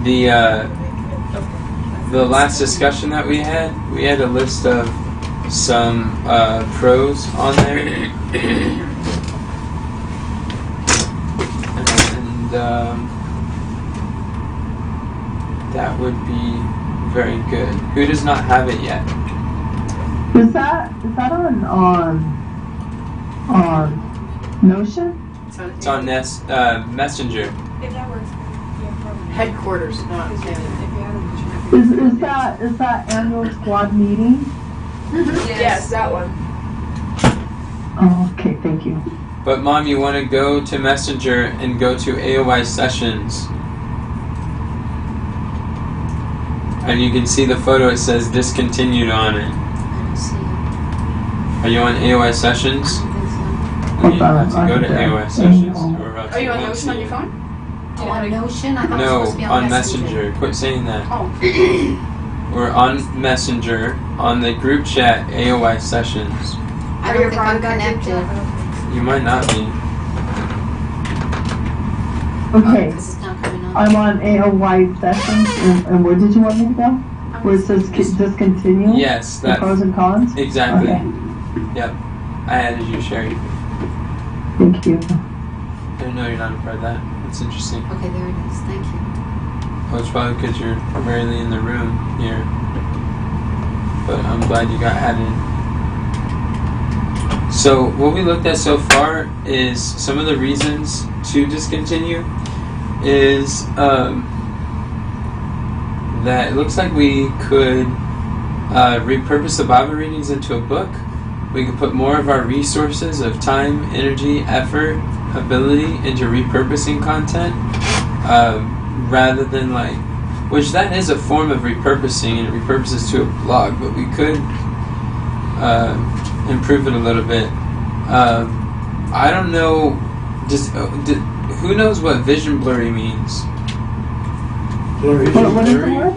the last discussion that we had a list of some pros on there, and that would be very good. Who does not have it yet? Is that on Notion? It's on Messenger. If that works. Headquarters, not Is that annual squad meeting? Yes, that one. Oh, okay, thank you. But Mom, you want to go to Messenger and go to AOI Sessions. And you can see the photo, it says discontinued on it. I don't see it. Are you on AOI Sessions? I don't think so. You have to go to AOI Sessions. Are you on Notion on your phone? Oh, on Notion? I thought it was No, supposed to be on Messenger. Quit saying that. Oh. We're on Messenger, on the group chat AOI Sessions. I don't think I'm connected. You might not be. Okay, Because it's not coming up. I'm on AOY sessions, and where did you want me to go? Where it says discontinue? Yes, The that pros and cons? exactly. Okay, Yep. I added you, Sherry. thank you. I didn't know you're not a part of that. That's interesting. Okay, there it is. Thank you. Well, it's probably because you're rarely in the room here. But I'm glad you got added. So what we looked at so far is some of the reasons to discontinue is that it looks like we could repurpose the Bible readings into a book. We could put more of our resources of time, energy, effort, ability into repurposing content rather than which that is a form of repurposing, and it repurposes to a blog, but we could improve it a little bit. I don't know, who knows what vision blurry means? What is the word?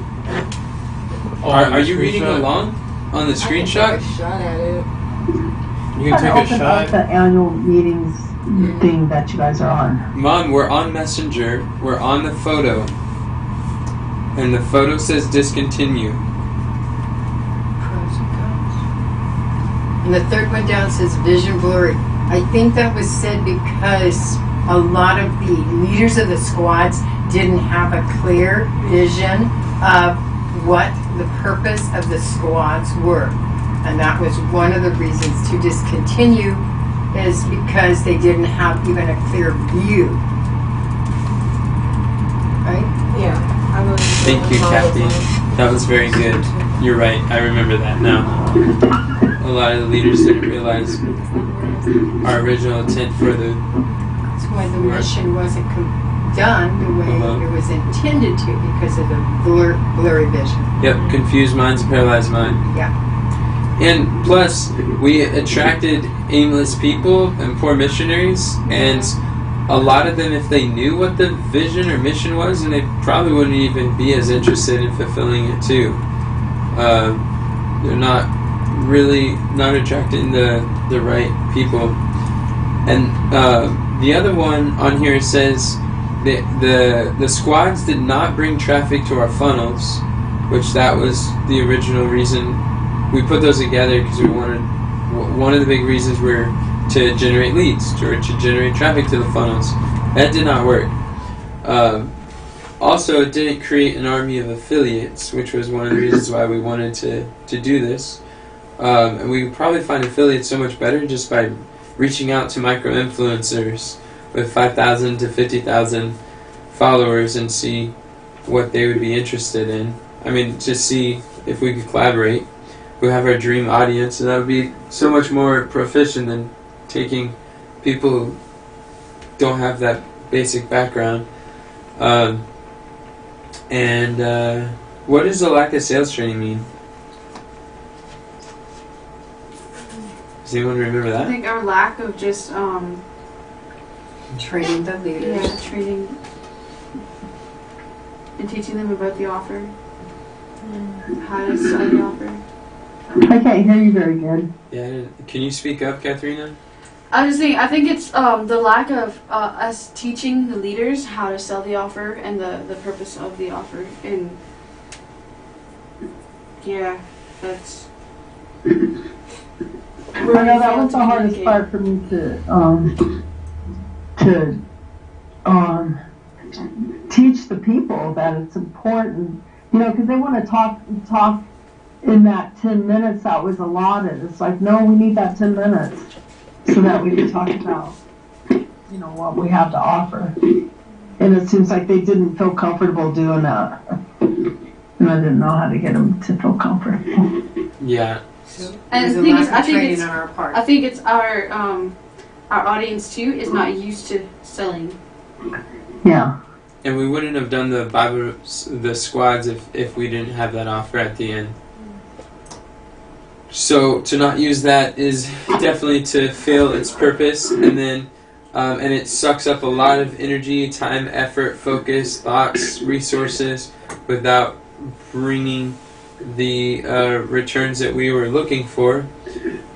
Are you reading along on the screenshot? I can take a shot at it. You can take a Open up shot. the annual meetings thing that you guys are on. Mom, we're on Messenger, we're on the photo, and the photo says discontinue. Pros and cons. And the third one down says vision blurry. I think that was said because a lot of the leaders of the squads didn't have a clear vision of what the purpose of the squads were. And that was one of the reasons to discontinue, is because they didn't have even a clear view. Right? Yeah. Thank you, Kathy. That was very good. You're right, I remember that now. A lot of the leaders didn't realize our original intent for the... That's why the mission wasn't done the way it was intended to, because of the blurry vision. Yep, confused minds, paralyzed mind. Yeah. And plus, we attracted aimless people and poor missionaries, and a lot of them, if they knew what the vision or mission was, and they probably wouldn't even be as interested in fulfilling it too. They're not attracting the right people. And the other one on here says that the squads did not bring traffic to our funnels, which that was the original reason. We put those together because we wanted, one of the big reasons were to generate leads, to generate traffic to the funnels. That did not work. Also, it didn't create an army of affiliates, which was one of the reasons why we wanted to do this. And we would probably find affiliates so much better just by reaching out to micro-influencers with 5,000 to 50,000 followers and see what they would be interested in. I mean, just see if we could collaborate. We have our dream audience, and that would be so much more proficient than taking people who don't have that basic background. What does the lack of sales training mean? Does anyone remember I that? think our lack of just Training the leaders. training and teaching them about the offer, how to sell the offer. I can't hear you very good. Yeah. Can you speak up, Katharina? I was saying, I think it's the lack of us teaching the leaders how to sell the offer and the purpose of the offer. And yeah, that's. I know that was the hardest part for me to teach the people that it's important, because they want to talk in that 10 minutes that was allotted. It's like, no, we need that 10 minutes so that we can talk about, what we have to offer. And it seems like they didn't feel comfortable doing that. And I didn't know how to get them to feel comfortable. Yeah. So And there's the a thing lack is, I of think training it's- on our part. I think it's our audience too is not used to selling. Yeah. And we wouldn't have done the squads if we didn't have that offer at the end. So to not use that is definitely to fail its purpose, and then and it sucks up a lot of energy, time, effort, focus, thoughts, resources, without bringing the returns that we were looking for.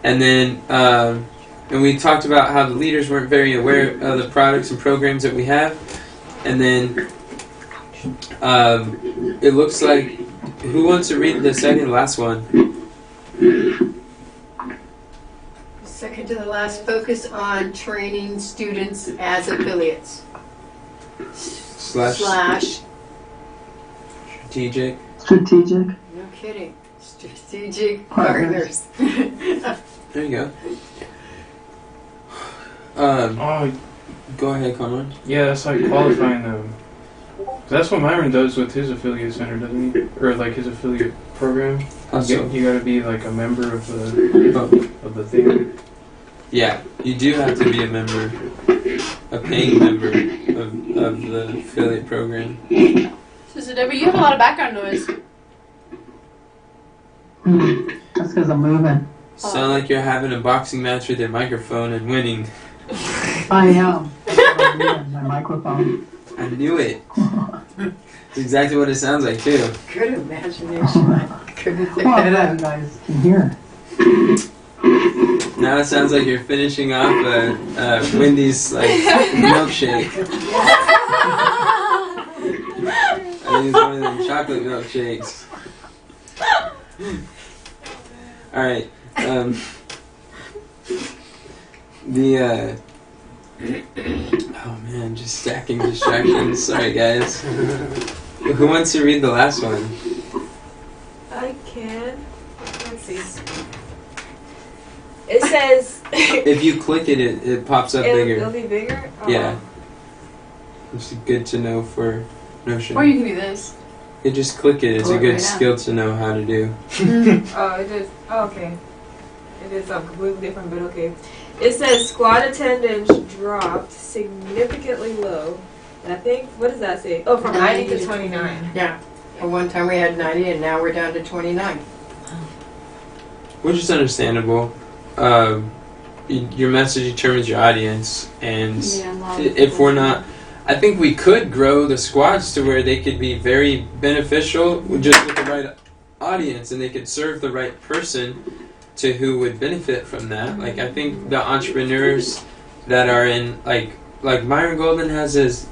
And then and we talked about how the leaders weren't very aware of the products and programs that we have. And then it looks like, who wants to read the second to last one? Second to the last, focus on training students as affiliates. Slash strategic. Strategic. No kidding. Strategic Partners. partners. There you go. Oh, Go ahead, Conrad. yeah, that's like qualifying them. That's what Myron does with his affiliate center, doesn't he? Or like his affiliate program. Also, You gotta be like a member of the thing. yeah, you do have to be a member, a paying member of the affiliate program. Sister Deborah, you have a lot of background noise. That's because I'm moving. Sound like you're having a boxing match with your microphone and winning. I am. I'm moving my microphone. I knew it. It's exactly what it sounds like too. Good imagination. I couldn't pick Well, I'm that glad up. you guys can hear. Now it sounds like you're finishing off Wendy's like milkshake. I think it's one of them chocolate milkshakes. All right. Oh man, just stacking distractions. Sorry, guys. Who wants to read the last one? I can. Let's see. It says. If you click it, it pops up It'll bigger. be bigger? Oh. Yeah. It's good to know for Notion. Or you can do this. You just click it. It's Pull a it good right out. skill to know how to do. Oh, it is. Oh, okay. It is something completely different, but okay. It says squad attendance dropped significantly low. And I think, what does that say? Oh, from 90 to 29. Yeah. At one time we had 90 and now we're down to 29. Which is understandable. Your message determines your audience, and Yeah, a lot of if people. we're not, I think we could grow the squads to where they could be very beneficial just with the right audience, and they could serve the right person to who would benefit from that. Like I think the entrepreneurs that are in like Myron Golden has his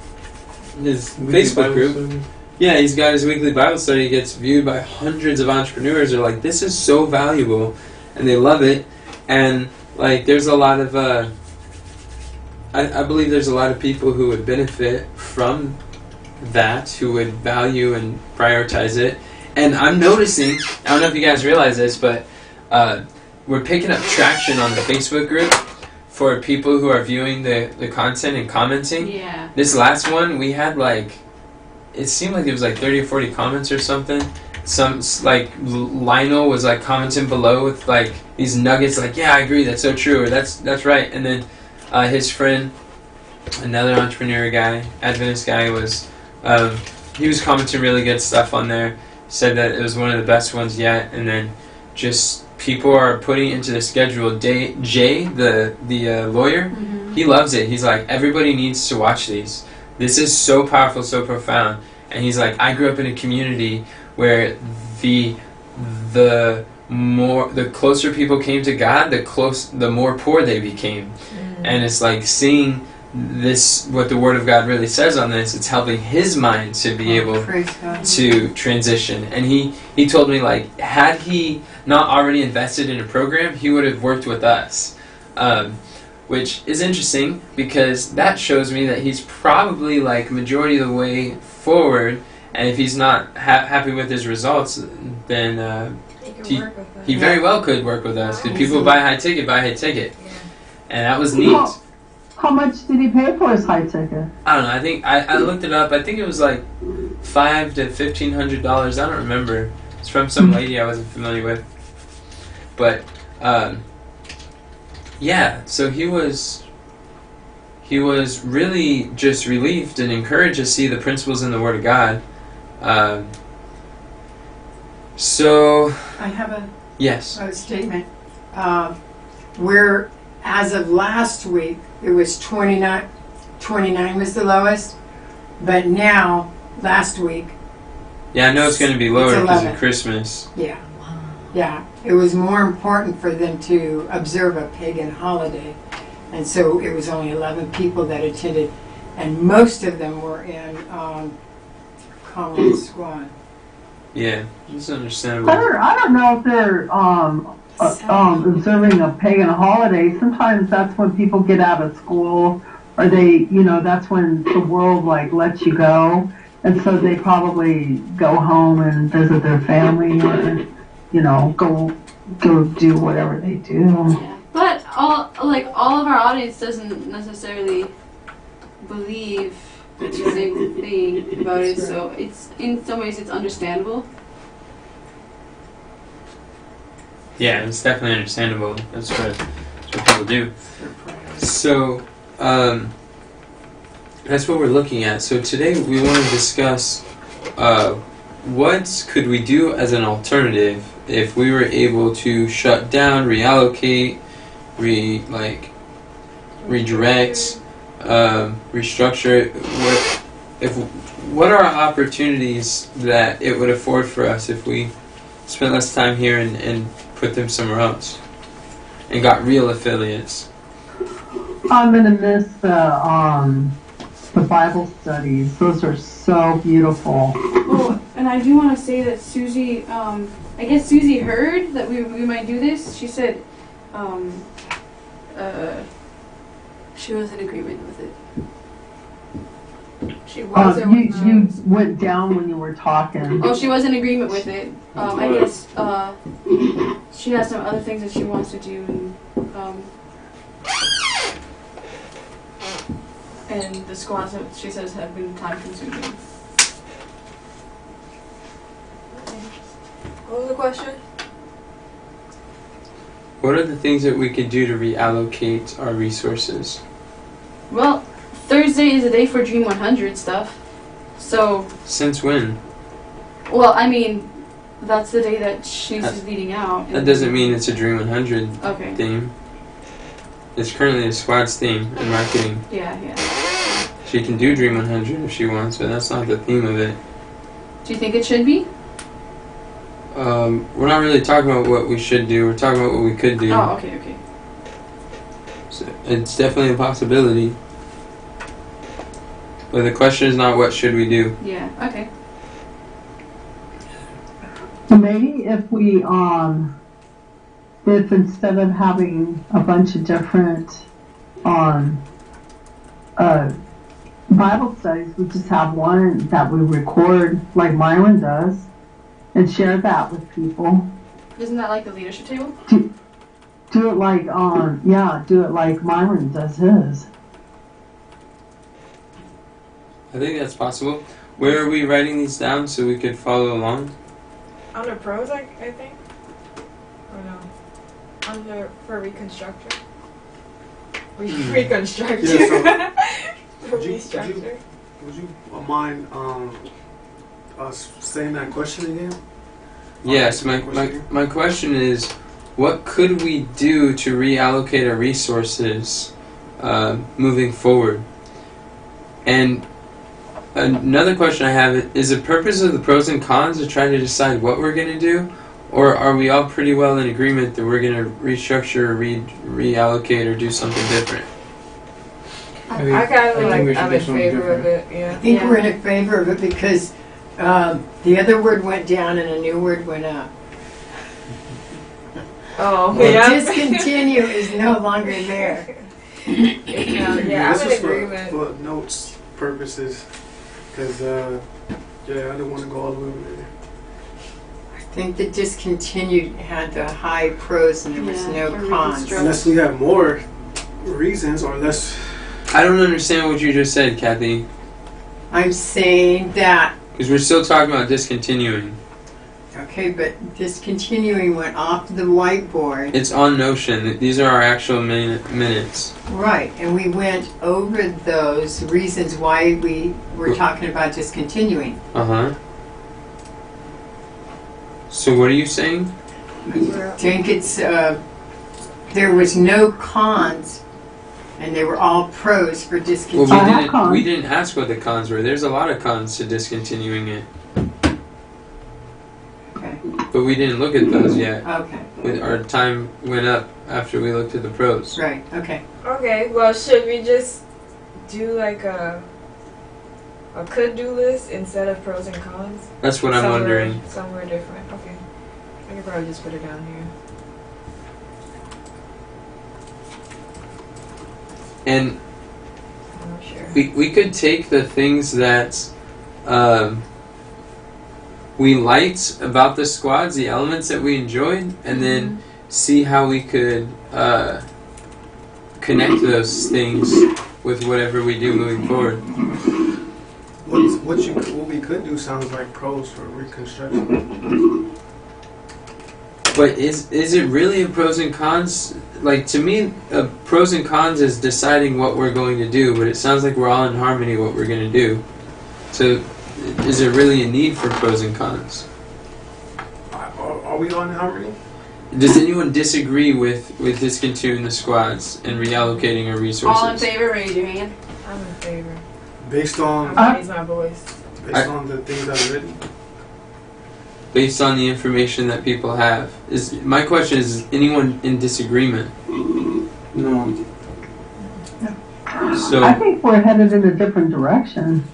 Facebook group. Yeah, he's got his weekly Bible study. He gets viewed by hundreds of entrepreneurs. They're like, this is so valuable, and they love it. And like, there's a lot of, I believe there's a lot of people who would benefit from that, who would value and prioritize it. And I'm noticing, I don't know if you guys realize this, but we're picking up traction on the Facebook group for people who are viewing the content and commenting. Yeah. This last one, we had it seemed like there was 30 or 40 comments or something. Some, Lionel was commenting below with these nuggets yeah, I agree, that's so true, or that's right. And then his friend, another entrepreneur guy, Adventist guy, was he was commenting really good stuff on there, said that it was one of the best ones yet. And then just people are putting into the schedule. Jay, the lawyer, he loves it. He's like, everybody needs to watch these. This is so powerful, so profound. And he's like, I grew up in a community where the closer people came to God, the more poor they became. And it's like seeing this, what the Word of God really says on this, it's helping his mind to be able Praise God. to transition. And he told me, like, had he not already invested in a program, he would have worked with us. Which is interesting because that shows me that he's probably like majority of the way forward, and if he's not happy with his results, then he very well could work with us, because people buy high ticket, and that was neat. How much did he pay for his high ticket? I don't know. I think I looked it up. I think it was like $500 to $1,500. I don't remember. It's from some lady I wasn't familiar with, but yeah. So he was really just relieved and encouraged to see the principles in the Word of God. So I have a yes. statement. Where as of last week, it was 29 was the lowest, but now, last week, Yeah, I know it's going to be lower It's because 11. of Christmas. yeah, it was more important for them to observe a pagan holiday. And so it was only 11 people that attended, and most of them were in Common Squad. Yeah, it's understandable. I don't know if they're observing a pagan holiday. Sometimes that's when people get out of school, or that's when the world like lets you go, and so they probably go home and visit their family, or go do whatever they do. Yeah. But all of our audience doesn't necessarily believe the same thing about it, so it's in some ways it's understandable. Yeah, it's definitely understandable. That's what people do. So, that's what we're looking at. So today we want to discuss what could we do as an alternative if we were able to shut down, reallocate, redirect, restructure. What are our opportunities that it would afford for us if we spent less time here and put them somewhere else and got real affiliates? I'm gonna miss the Bible studies. Those are so beautiful. Oh, and I do want to say that Susie, I guess Susie heard that we might do this. She said, she was in agreement with it. She was. You went down when you were talking. Oh, she was in agreement with it. I guess she has some other things that she wants to do, and the squats, she says, have been time consuming. What was the question? What are the things that we could do to reallocate our resources? Well, Thursday is a day for Dream 100 stuff. So, Since when? well, I mean, that's the day that she's leading out. That doesn't mean it's a Dream 100 Okay. theme. It's currently a squad's theme in marketing. Yeah. She can do Dream 100 if she wants, but that's not the theme of it. Do you think it should be? We're not really talking about what we should do. We're talking about what we could do. Oh, okay. So it's definitely a possibility. But the question is not what should we do. Yeah, okay. So maybe if we if instead of having a bunch of different Bible studies, we just have one that we record like Myron does and share that with people. Isn't that like the leadership table? Do it like do it like Myron does his. I think that's possible. Where are we writing these down so we could follow along? Under pros, I think. Or no? Under for reconstructor. Reconstructor. Yeah, For restructure. Would you mind saying that question again? Yes, my question is, what could we do to reallocate our resources moving forward? And another question I have is the purpose of the pros and cons to try to decide what we're going to do? Or are we all pretty well in agreement that we're going to restructure, reallocate, or do something different? I mean, I kind of think we like, should I'm do in something favor of different. it, yeah. I think Yeah. we're in favor of it because the other word went down and a new word went up. Oh, The yeah. discontinue is no longer there. Yeah, This I'm is in agreement. for notes purposes, because yeah, I didn't want to go all the way over there. I think the discontinued had the high pros and there was Yeah, no for cons. reconstruct. Unless we have more reasons, or less. I don't understand what you just said, Kathy, I'm saying that, because we're still talking about discontinuing. okay, but discontinuing went off the whiteboard. It's on Notion. These are our actual minutes. Right, and we went over those reasons why we were talking about discontinuing. Uh-huh. So what are you saying? I think it's, there was no cons and they were all pros for Well, discontinuing. I have cons. we didn't ask what the cons were. There's a lot of cons to discontinuing it, Okay, but we didn't look at those yet. okay, Our time went up after we looked at the pros. right, okay. Okay, well, should we just do like a could-do list instead of pros and cons? That's what I'm wondering. Somewhere different. Okay. I could probably just put it down here. And I'm not sure. we could take the things that we liked about the squads, the elements that we enjoyed, and then see how we could connect those things with whatever we do moving forward. What we could do sounds like pros for reconstruction. But is it really a pros and cons? Like, to me, pros and cons is deciding what we're going to do, but it sounds like we're all in harmony what we're going to do. So is there really a need for pros and cons? Are we on harmony? Does anyone disagree with discontinuing the squads and reallocating our resources? All in favor, raise your hand. I'm in favor. Based I'm on gonna raise my voice. the things I've written. Based on the information that people have. My question is anyone in disagreement? No. So I think we're headed in a different direction.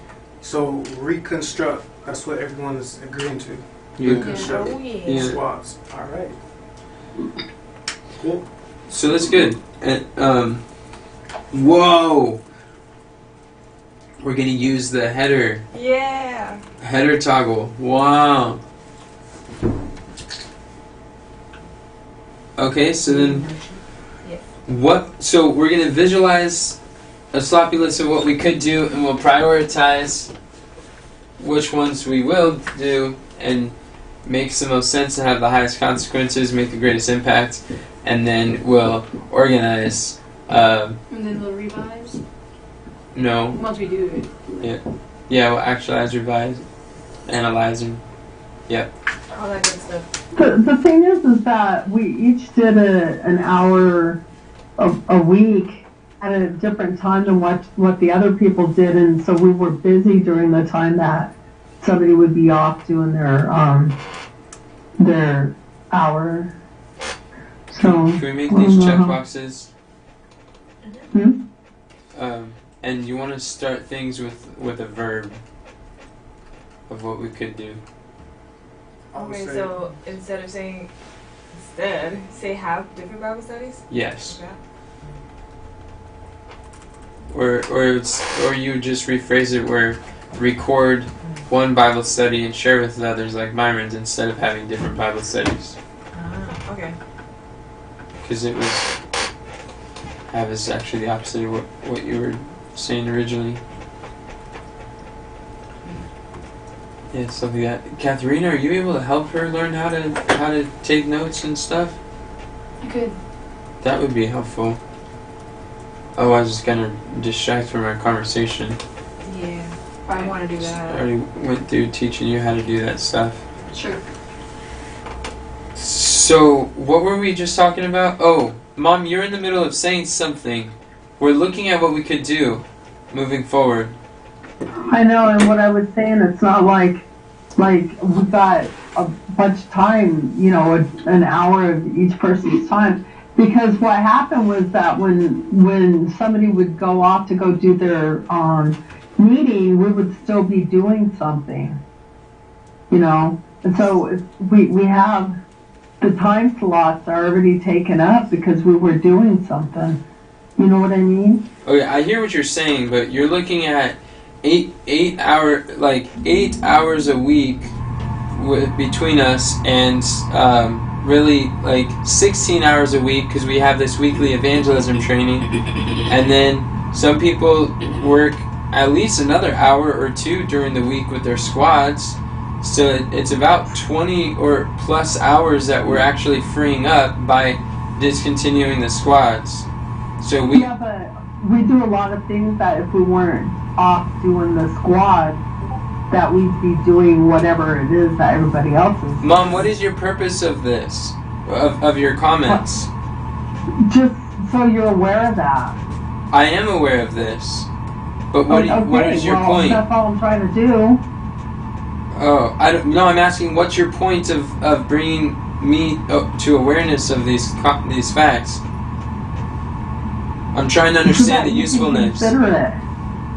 So reconstruct. That's what everyone is agreeing to. you, Reconstruct Oh, yeah. Yeah. squads. All right. Cool. so that's good. And whoa! We're gonna use the header Yeah. toggle. Wow. Okay, so then so we're gonna visualize a sloppy list of what we could do, and we'll prioritize which ones we will do and makes the most sense and have the highest consequences, make the greatest impact, and then we'll organize. And then we'll revise. No, Once we do it. yeah, we'll actualize, revise, analyze, and All that good stuff. The thing is that we each did an hour a week at a different time than what the other people did, and so we were busy during the time that somebody would be off doing their hour. So can we make these checkboxes? Hmm? And you want to start things with a verb of what we could do. Okay, so instead of saying say have different Bible studies? Yes. Okay. Or you just rephrase it where record one Bible study and share with others like Myron's instead of having different Bible studies. Okay. Because it was actually the opposite of what you were saying originally. Yeah, stuff like that. Katharina, are you able to help her learn how to take notes and stuff? I could. That would be helpful. Otherwise, it's gonna distract from our conversation. Yeah. I want to do I that. already went through teaching you how to do that stuff. Sure. So, what were we just talking about? Oh, Mom, you're in the middle of saying something. We're looking at what we could do moving forward. I know, and what I was saying, it's not like we've got a bunch of time, an hour of each person's time. Because what happened was that when somebody would go off to go do their meeting, we would still be doing something, you know. And so we have the time slots are already taken up because we were doing something. You know what I mean? Okay, I hear what you're saying, but you're looking at 8 hours a week between us, and really like 16 hours a week because we have this weekly evangelism training, and then some people work at least another hour or two during the week with their squads. So it's about 20 or plus hours that we're actually freeing up by discontinuing the squads. So we Yeah, but we do a lot of things that if we weren't off doing the squad, that we'd be doing whatever it is that everybody else is. Mom, what is your purpose of this? Of your comments? Just so you're aware of that. I am aware of this. But what is your point? That's all I'm trying to do. Oh, I'm asking what's your point of bringing me to awareness of these facts? I'm trying to understand the usefulness. Consider it.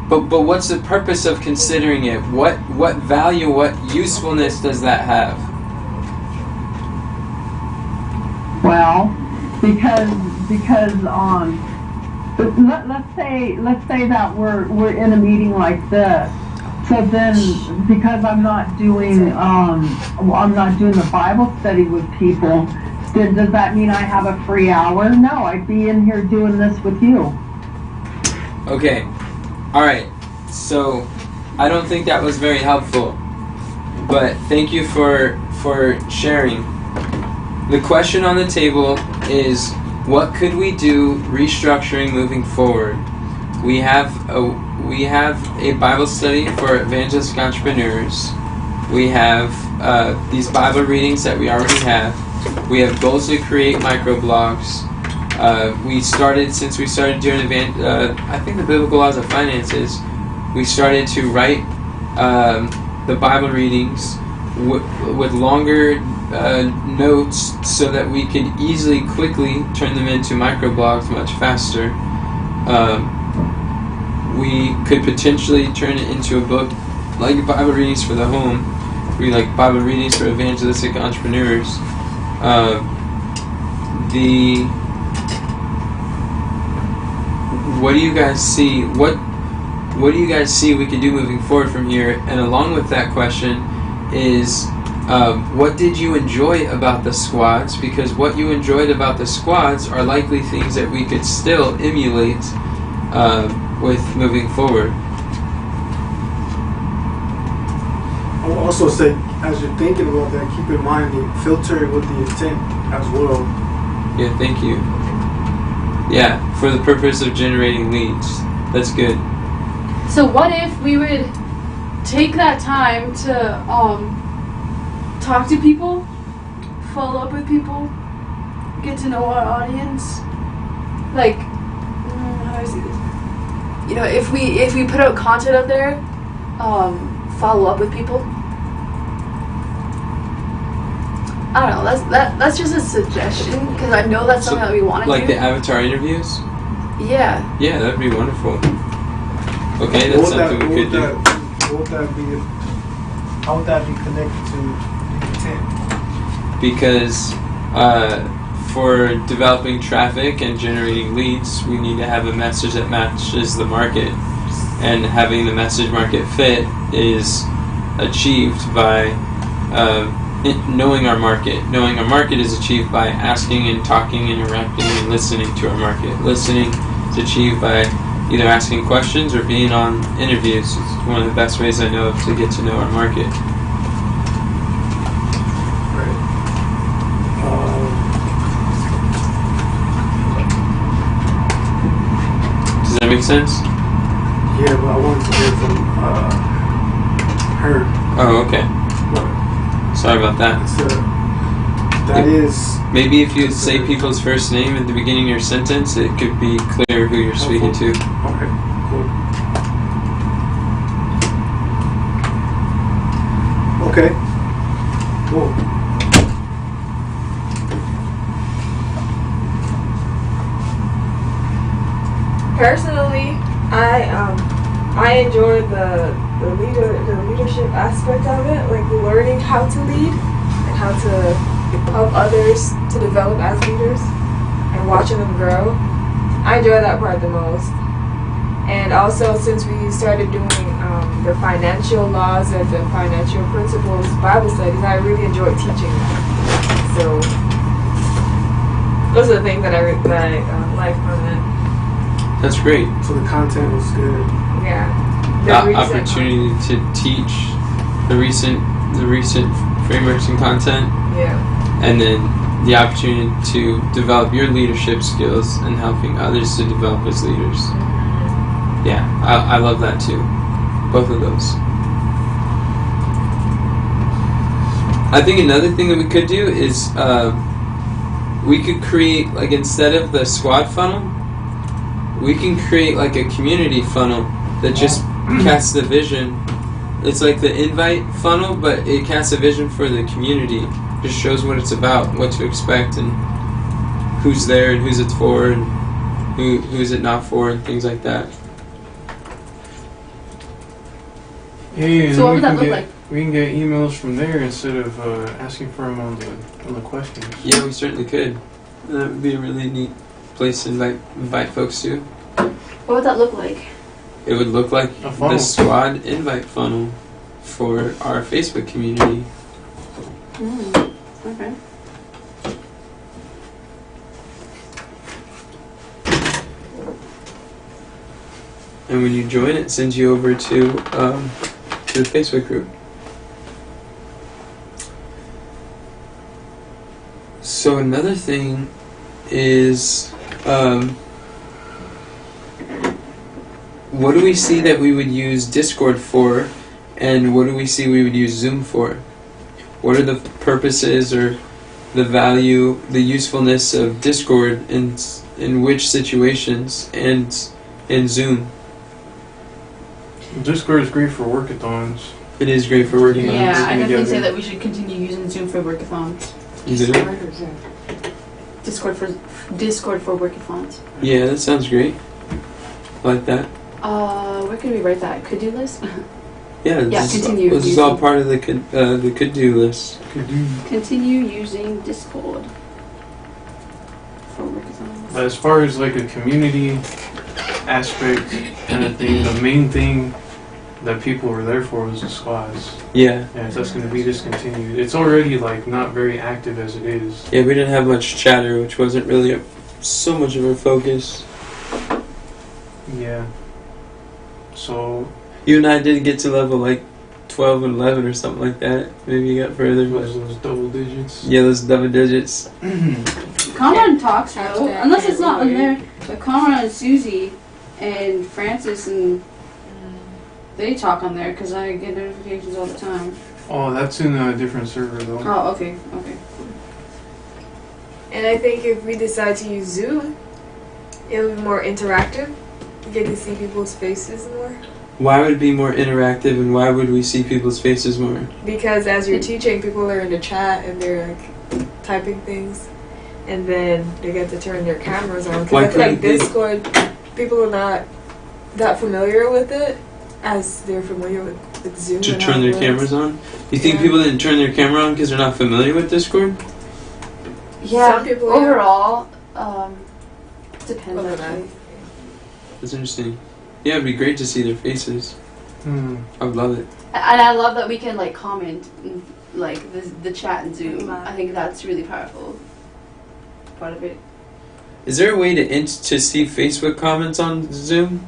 But what's the purpose of considering it? What value, what usefulness does that have? Well, because let's say that we're in a meeting like this. So then, because I'm not doing the Bible study with people, then does that mean I have a free hour? No, I'd be in here doing this with you. Okay, all right. So I don't think that was very helpful, but thank you for sharing. The question on the table is, what could we do restructuring moving forward? We have a Bible study for evangelistic entrepreneurs. We have these Bible readings that we already have. We have goals to create microblogs. Since we started doing I think the Biblical Laws of Finances, we started to write the Bible readings with longer notes so that we could quickly turn them into microblogs much faster. We could potentially turn it into a book like Bible Readings for the Home. We like Bible Readings for Evangelistic Entrepreneurs. What do you guys see? What do you guys see we could do moving forward from here? And along with that question is, what did you enjoy about the squads? Because what you enjoyed about the squads are likely things that we could still emulate with moving forward. I will also say, as you're thinking about that, keep in mind to filter it with the intent as well. Yeah, thank you. Yeah, for the purpose of generating leads. That's good. So what if we would take that time to talk to people, follow up with people, get to know our audience? Like, how do I say this? You know, if we put out content out there, follow up with people. I don't know. That's just a suggestion because I know that's something that we want to do. Like the avatar interviews? Yeah. Yeah, that'd be wonderful. Okay, that's something we could do. How would that be connected to the intent? Because for developing traffic and generating leads, we need to have a message that matches the market. And having the message market fit is achieved by knowing our market. Knowing our market is achieved by asking and talking, interacting, and listening to our market. Listening is achieved by either asking questions or being on interviews. It's one of the best ways I know of to get to know our market. Does that make sense? Yeah, but I wanted to hear from her. Oh, okay. Sorry about that. Maybe if you say people's first name at the beginning of your sentence, it could be clear who you're speaking to. Okay, cool. Okay. Cool. personally, I enjoy the leadership aspect of it, like learning how to lead and how to help others to develop as leaders and watching them grow. I enjoy that part the most. And also, since we started doing the financial laws and the financial principles Bible studies, I really enjoy teaching them. So those are the things that I like from it. That's great. So the content was good. Yeah. The opportunity to teach the recent frameworks and content, Yeah. and then the opportunity to develop your leadership skills and helping others to develop as leaders. Yeah, I love that too. Both of those. I think another thing that we could do is we could create, like, instead of the squad funnel, we can create like a community funnel that just casts the vision. It's like the invite funnel, but it casts a vision for the community. Just shows what it's about, what to expect, and who's there, and who's it for, and who's it not for, and things like that. Hey, So what would that look like? We can get emails from there instead of asking for them on the questions. Yeah, we certainly could. That would be a really neat place to invite folks to. What would that look like? It would look like A funnel. the squad invite funnel for our Facebook community. Okay. And when you join, it sends you over to the Facebook group. So another thing is, what do we see that we would use Discord for, and what do we see we would use Zoom for? What are the purposes or the value, the usefulness of Discord in which situations, and in Zoom? Discord is great for workathons. It is great for working on. Yeah, this I definitely together. say that we should continue using Zoom for workathons. You did it? Discord for workathons. Yeah, that sounds great. I like that. Where could we write that? Could do list? Yeah, continue this is all using- part of the could-do list. Continue using Discord for workathons. But as far as like a community aspect kind of thing, the main thing that people were there for was the squads. Yeah. And if that's going to be discontinued, it's already like not very active as it is. Yeah, we didn't have much chatter, which wasn't really so much of our focus. Yeah. So You and I did get to level like 12 and 11 or something like that. Maybe you got further. But those double digits. yeah, those double digits. Conrad talks though, Hashtag unless it's not in can't there. But Conrad and Susie and Francis and they talk on there because I get notifications all the time. Oh, that's in a different server though. Oh, okay. And I think if we decide to use Zoom, it'll be more interactive. You get to see people's faces more. Why would it be more interactive, and why would we see people's faces more? Because as you're teaching, people are in the chat and they're like typing things, and then they get to turn their cameras on. Why Because I feel like couldn't they- Discord, people are not that familiar with it as they're familiar with Zoom. To and turn how it their works. cameras on? You think Yeah. people didn't turn their camera on because they're not familiar with Discord? Yeah. Some people, Overall, depends Other actually. than That's interesting. Yeah, it'd be great to see their faces. I would love it. And I love that we can like comment in, like the chat and Zoom. I think that's really powerful. Part of it. Is there a way to see Facebook comments on Zoom?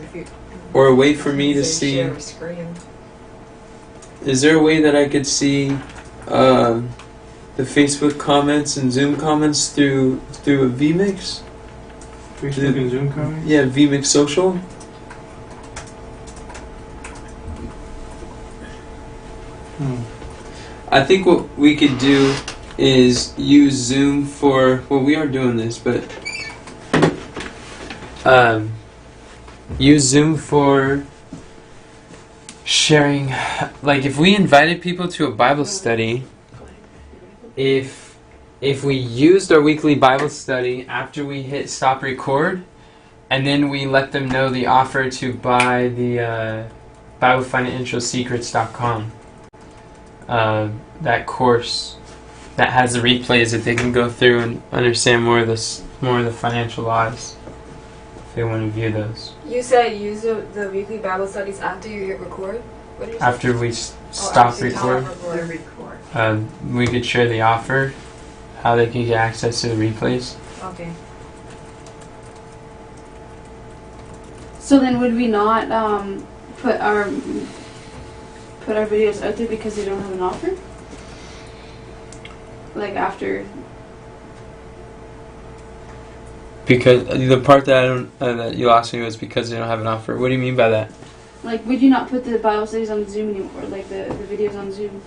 if you Or a way for me to say see... share screen. Is there a way that I could see the Facebook comments and Zoom comments through a vMix? Facebook and Zoom comments? Yeah, vMix Social. I think what we could do is use Zoom for... Well, we are doing this, but... use Zoom for sharing... Like, if we invited people to a Bible study, if if we used our weekly Bible study after we hit stop record, and then we let them know the offer to buy the BibleFinancialSecrets.com, that course that has the replays that they can go through and understand more of the financial laws if they want to view those. You said use the weekly Bible studies after you hit record? What did you say? After we stop record, we could share the offer, how they can get access to the replays. Okay. So then would we not put our videos out there because they don't have an offer? Like after? Because the part that I don't that you asked me was because they don't have an offer. What do you mean by that? Like, would you not put the Bible studies on Zoom anymore? Like the videos on Zoom?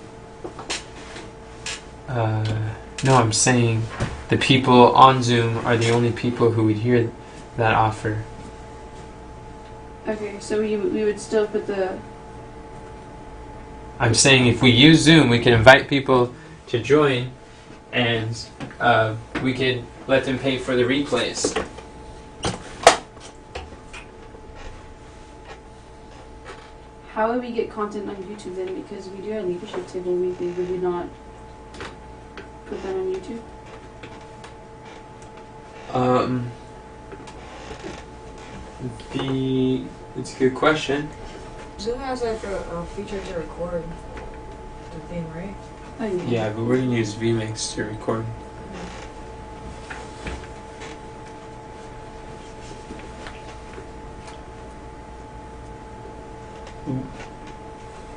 No, I'm saying the people on Zoom are the only people who would hear that offer. Okay, so we would still put the... I'm saying if we use Zoom, we can invite people to join, and we could let them pay for the replays. How would we get content on YouTube then? Because we do our leadership table weekly. Would we not put that on YouTube? It's a good question. Zoom has like a feature to record the thing, right? Oh, Yeah, but we're gonna use vMix to record.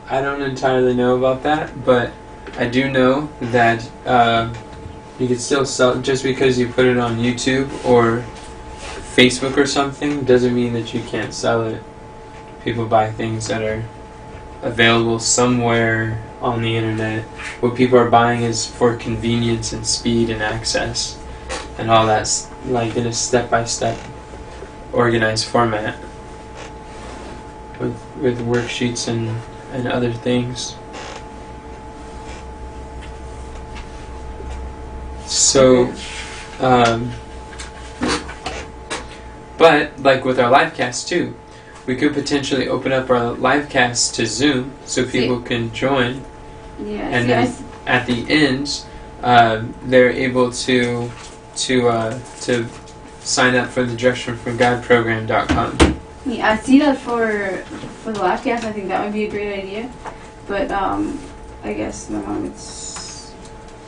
I don't entirely know about that, but I do know that you can still sell just because you put it on YouTube or Facebook or something doesn't mean that you can't sell it. People buy things that are available somewhere on the internet. What people are buying is for convenience and speed and access, and all that's like in a step-by-step organized format with worksheets and other things. So, but like with our live cast too, we could potentially open up our live cast to Zoom so people can join. Yeah. And then at the end, they're able to sign up for the directionfromgodprogram.com. Yeah, I see that for the live cast. I think that would be a great idea, but I guess my mind's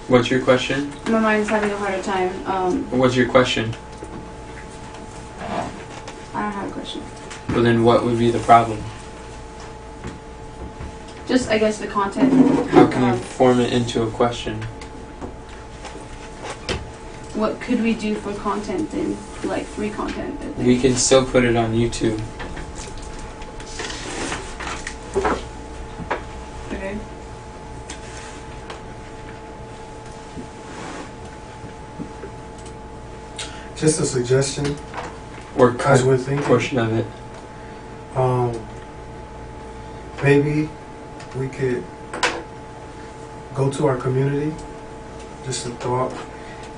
What's your question? having a harder time. What's your question? I don't have a question. Well, then what would be the problem? Just I guess the content. How can you form it into a question? What could we do for content then, like free content? We can still put it on YouTube. Okay. Just a suggestion, Or as cut we're a thinking. portion of it. Maybe we could go to our community, just a thought,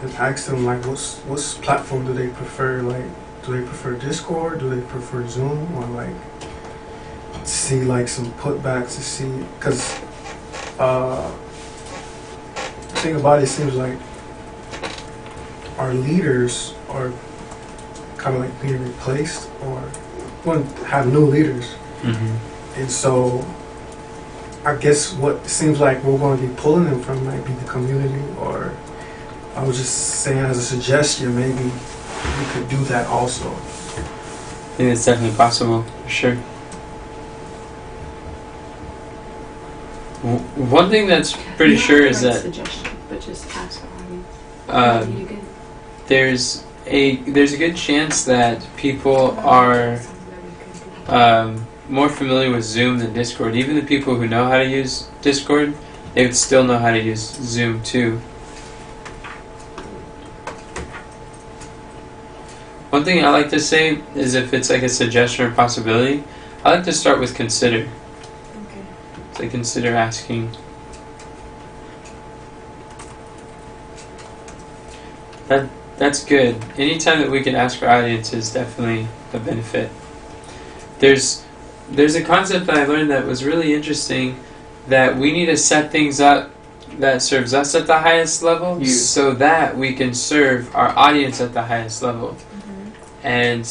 and ask them like, what's platform do they prefer? Like, do they prefer Discord? Do they prefer Zoom? Or like, see like some putbacks to see, because the thing about it seems like our leaders are kind of like being replaced, or want to have new leaders. Mm-hmm. And so I guess what seems like we're going to be pulling them from might be the community, or I was just saying as a suggestion, maybe we could do that also. I think it's definitely possible, for sure. One thing that's pretty sure is that suggestion, but just ask the audience. You can there's a good chance that people are more familiar with Zoom than Discord. Even the people who know how to use Discord, they would still know how to use Zoom too. One thing I like to say is, if it's like a suggestion or possibility, I like to start with consider. Okay. So consider asking. That's good. Anytime that we can ask our audience is definitely a benefit. There's a concept that I learned that was really interesting, that we need to set things up that serves us at the highest level so that we can serve our audience at the highest level. And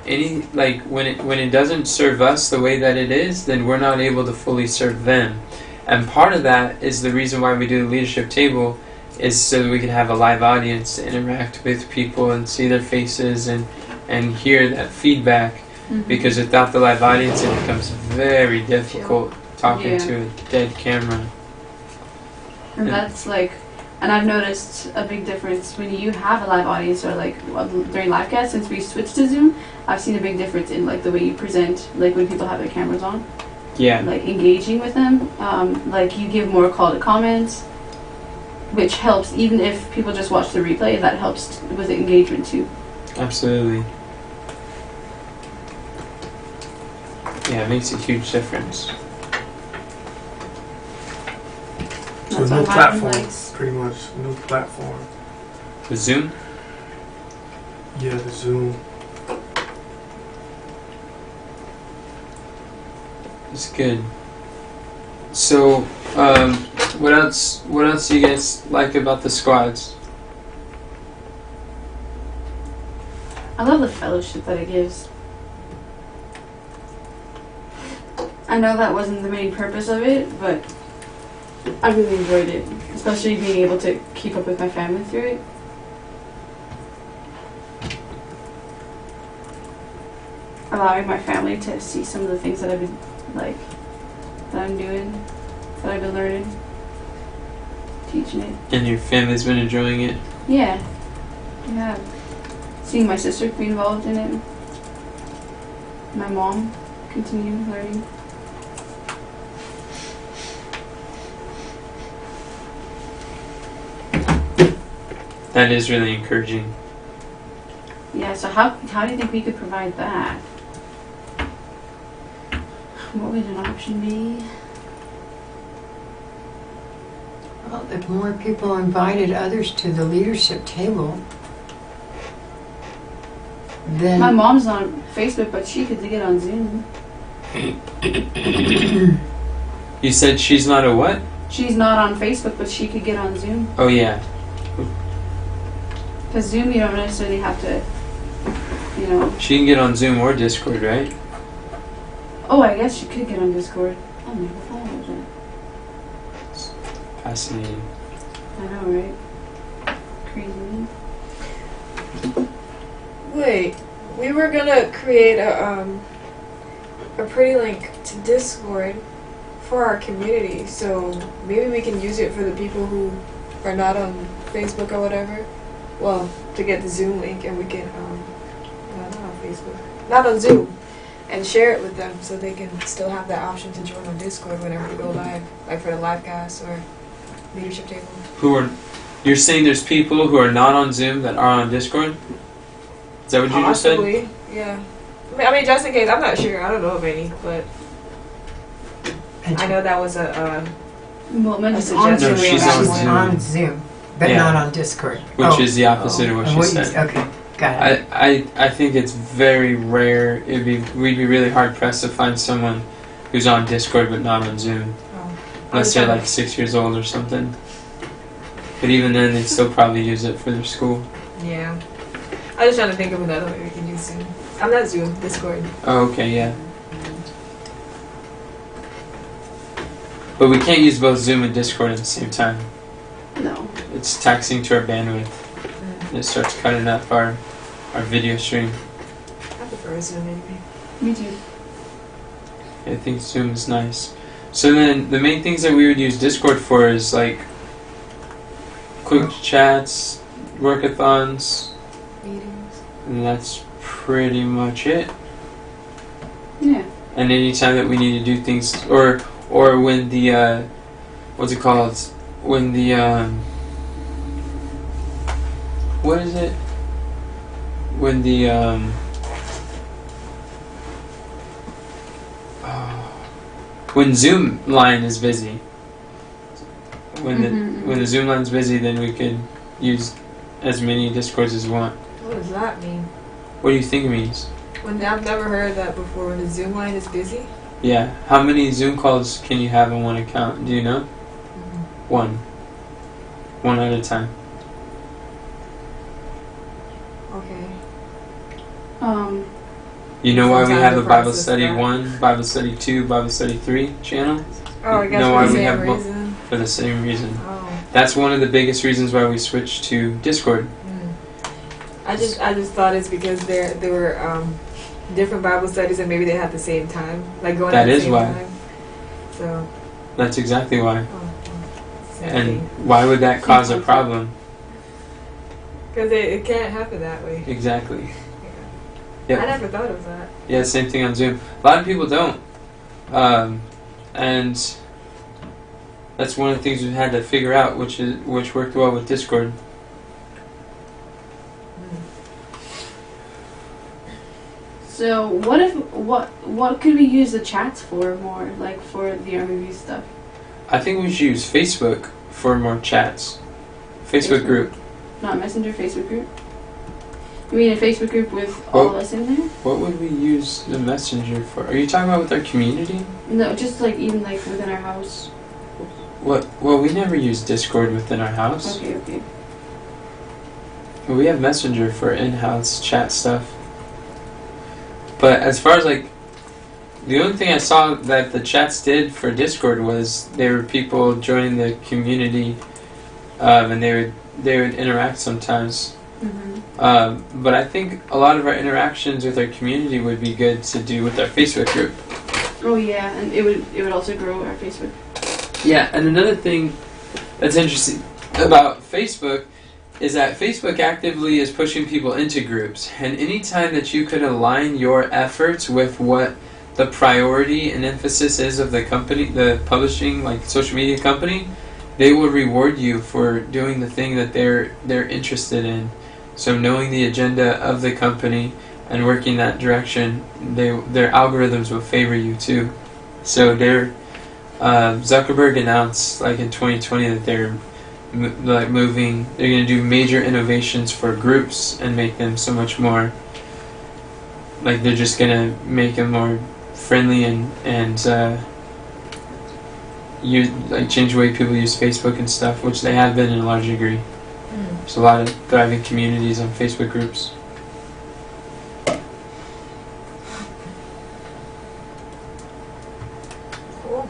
when it doesn't serve us the way that it is, then we're not able to fully serve them. And part of that is the reason why we do the leadership table, is so that we can have a live audience to interact with people and see their faces and hear that feedback. Because without the live audience, it becomes very difficult talking to a dead camera. And that's like, and I've noticed a big difference when you have a live audience, or like during livecast. Since we switched to Zoom, I've seen a big difference in like the way you present, like when people have their cameras on. Yeah. Like engaging with them, like you give more call to comments, which helps. Even if people just watch the replay, that helps with the engagement too. Absolutely. Yeah, it makes a huge difference. So That's new why mine platform, likes- pretty much new platform. The Zoom? Yeah, the Zoom. It's good. So, what else do you guys like about the squads? I love the fellowship that it gives. I know that wasn't the main purpose of it, but I really enjoyed it, especially being able to keep up with my family through it. Allowing my family to see some of the things that I've been, like, that I'm doing, that I've been learning, teaching it. And your family's been enjoying it? Yeah. Yeah. Seeing my sister be involved in it. My mom continue learning. That is really encouraging. Yeah, so how do you think we could provide that? What would an option be? Well, if more people invited others to the leadership table, then My mom's on Facebook, but she could get on Zoom. You said she's not a what? She's not on Facebook, but she could get on Zoom. Oh yeah. Because Zoom, you don't necessarily have to, you know. She can get on Zoom or Discord, right? Oh, I guess she could get on Discord. Oh, never thought of that. Fascinating. I know, right? Crazy. Wait, we were gonna create a pretty link to Discord for our community, so maybe we can use it for the people who are not on Facebook or whatever. Well, to get the Zoom link, and we can no, not on Facebook, not on Zoom, and share it with them so they can still have that option to join on Discord whenever we go live, like for the live cast or leadership table. You're saying there's people who are not on Zoom that are on Discord? Is that what you just said? Possibly, yeah. I mean, just in case, I'm not sure. I don't know of any, but I know that was a Well, Men's A on suggestion. Zoom. No, she's on Zoom. on Zoom, but Yeah. not on Discord. Which is the opposite of what she you said. Okay, got it. I think it's very rare. We'd be really hard pressed to find someone who's on Discord but not on Zoom, unless they're like 6 years old or something. But even then, they still probably use it for their school. yeah. I was just trying to think of another way we can use Zoom. I'm not Zoom, Discord. Oh, okay, yeah. But we can't use both Zoom and Discord at the same time. No. It's taxing to our bandwidth. And it starts cutting up our video stream. I prefer Zoom anyway. Me too. I think Zoom is nice. So then, the main things that we would use Discord for is like quick chats, workathons, Meetings. and that's pretty much it. Yeah. And anytime that we need to do things, or when the what's it called? When the what is it? When the when Zoom line is busy. When the Zoom line's busy, then we could use as many Discords as you want. What does that mean? What do you think it means? When I've never heard that before. When the Zoom line is busy. Yeah. How many Zoom calls can you have on one account? Do you know? One. One at a time. Okay. You know why we Sometimes have the a Bible process Study that. 1, Bible Study 2, Bible Study 3 channel? Oh, I guess No, for why the we same have reason. For the same reason. Oh. That's one of the biggest reasons why we switched to Discord. I just thought it's because there were different Bible studies and maybe they had the same time, like going That at the is same why. time. So. That's exactly why. Same And why would that cause a problem? Because it can't happen that way. Exactly. I Yep. never thought of that. Yeah, same thing on Zoom. A lot of people don't. And that's one of the things we've had to figure out, which worked well with Discord. So what could we use the chats for more, like for the RMV stuff? I think we should use Facebook for more chats. Facebook group. Not Messenger, Facebook group. You mean a Facebook group with all of us in there? What would we use the Messenger for? Are you talking about with our community? No, just like even like within our house. What? Well, we never use Discord within our house. Okay. We have Messenger for in-house chat stuff. But as far as like, the only thing I saw that the chats did for Discord was there were people joining the community, and they would interact sometimes. Mm-hmm. But I think a lot of our interactions with our community would be good to do with our Facebook group. Oh yeah, and it would also grow our Facebook. Yeah, and another thing that's interesting about Facebook is that Facebook actively is pushing people into groups, and anytime that you could align your efforts with what the priority and emphasis is of the company, the publishing, like social media company, they will reward you for doing the thing that they're interested in. So knowing the agenda of the company and working that direction, their algorithms will favor you too. So Zuckerberg announced like in 2020 that they're going to do major innovations for groups and make them so much more, like they're just going to make them more friendly and change the way people use Facebook and stuff, which they have been in a large degree. There's a lot of thriving communities on Facebook groups. Cool.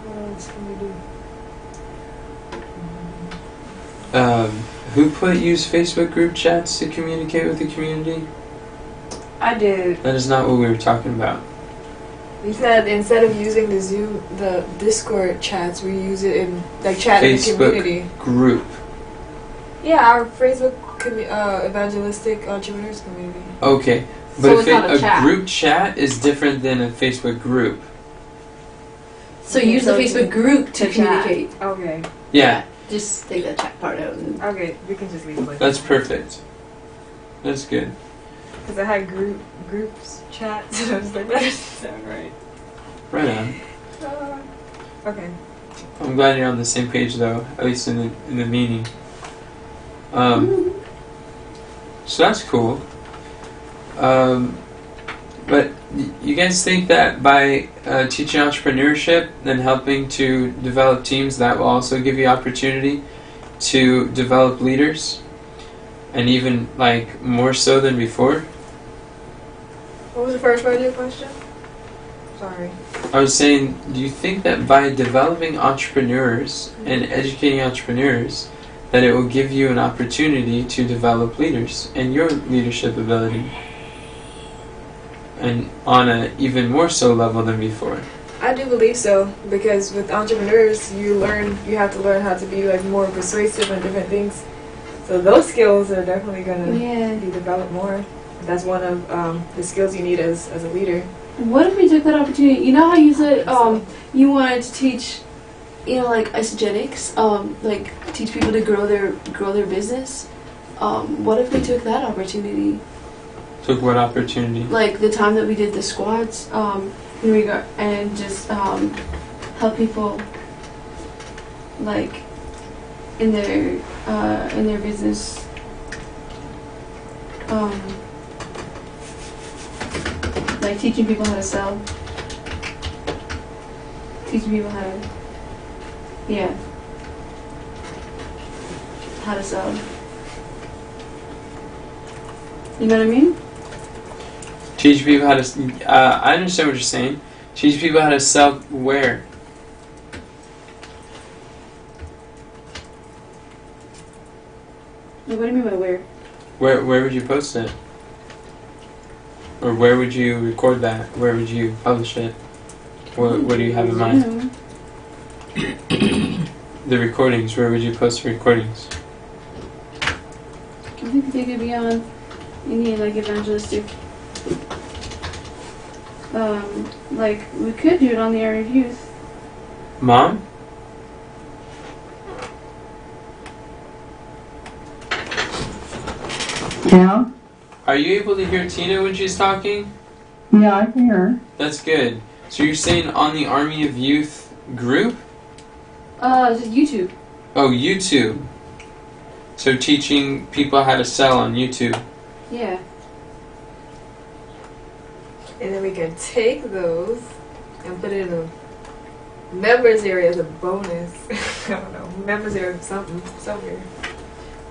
What else can we do? Who use Facebook group chats to communicate with the community? I did. That is not what we were talking about. You said instead of using the Discord chats, we use it in like chat in the Facebook community. Group. Yeah, our Facebook evangelistic entrepreneurs community. Okay, but So it's not a chat. group chat is different than a Facebook group. So use the So Facebook group to to chat. communicate. Okay. Yeah, Just take that chat part out. And Okay, we can just leave it like that's perfect. That's good. because I had groups chats and I was like, that doesn't sound right. Right on. Okay. I'm glad you're on the same page though, at least in the meaning. So that's cool. But you guys think that by teaching entrepreneurship and helping to develop teams, that will also give you opportunity to develop leaders, and even like more so than before? What was the first part of your question? Sorry. I was saying, do you think that by developing entrepreneurs and educating entrepreneurs, that it will give you an opportunity to develop leaders and your leadership ability, and on a even more so level than before? I do believe so because with entrepreneurs, you have to learn how to be like more persuasive and different things. So those skills are definitely gonna be developed more. That's one of the skills you need as a leader. what if we took that opportunity? You know how you said you wanted to teach, like isogenics, like teach people to grow their business. What if we took that opportunity? Took what opportunity? Like the time that we did the squads, and just help people like in their business. Like teaching people how to sell. Teaching people how to, yeah, how to sell. You know what I mean? Teach people how to. I understand what you're saying. Teach people how to sell where? What do you mean by where? Where would you post it? Or where would you record that? Where would you publish it? What do you have in mind? The recordings. Where would you post the recordings? I think they could be on any like evangelistic. Like we could do it on the Army of Youth. Mom? Yeah? Are you able to hear Tina when she's talking? Yeah, I can hear her. That's good. So you're saying on the Army of Youth group? Just YouTube. Oh, YouTube. So teaching people how to sell on YouTube. Yeah. And then we can take those and put it in a members area as a bonus. I don't know, members area something somewhere.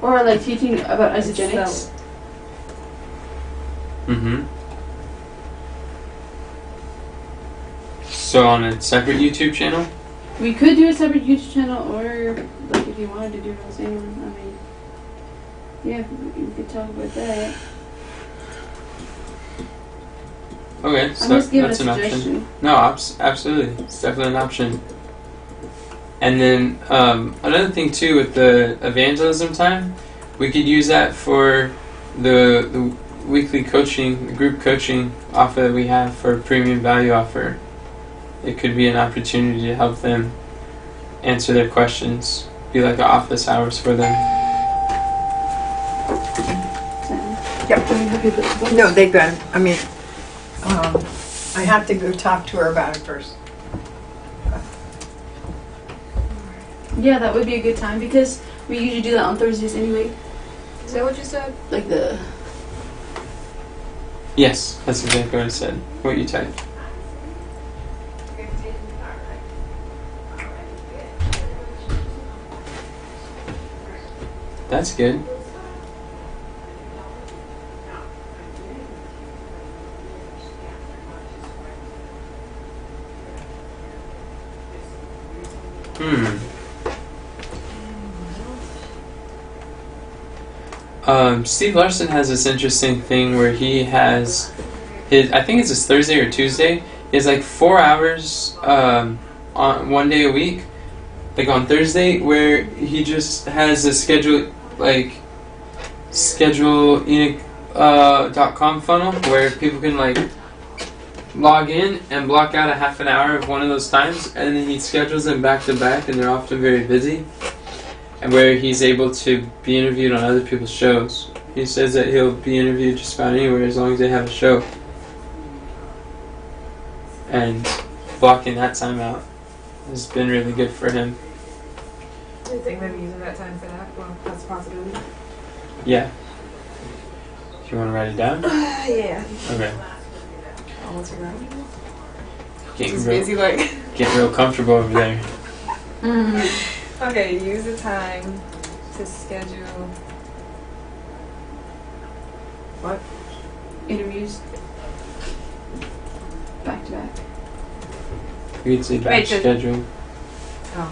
Or like teaching about isogenics. Mm-hmm. So on a separate YouTube channel? We could do a separate YouTube channel, or like if you wanted to do it on the same one. I mean, yeah, we could talk about that. Okay, so I'm just giving that's a an suggestion. option. No, absolutely. It's definitely an option. And then another thing too with the evangelism time, we could use that for the weekly coaching, the group coaching offer that we have for premium value offer. It could be an opportunity to help them answer their questions, be like office hours for them. Yep. No, they've got. I mean, I have to go talk to her about it first. Yeah, that would be a good time because we usually do that on Thursdays anyway. Is that what you said? Like the. Yes, that's exactly what I said. What you typed. That's good. Steve Larson has this interesting thing where he has his, I think it's his Thursday or Tuesday, he has like 4 hours on one day a week, like on Thursday, where he just has a schedule, like schedule.com funnel where people can like log in and block out a half an hour of one of those times, and then he schedules them back to back, and they're often very busy, and where he's able to be interviewed on other people's shows. He says that he'll be interviewed just about anywhere as long as they have a show. And blocking that time out has been really good for him. Do you think maybe using that time for that? Well, that's a possibility. Yeah. Do you want to write it down? Yeah. Okay. Almost around. Getting Just real, busy like. getting real comfortable over there. Okay, use the time to schedule. What? Interviews. Back to back. You could say back Wait, schedule. Oh.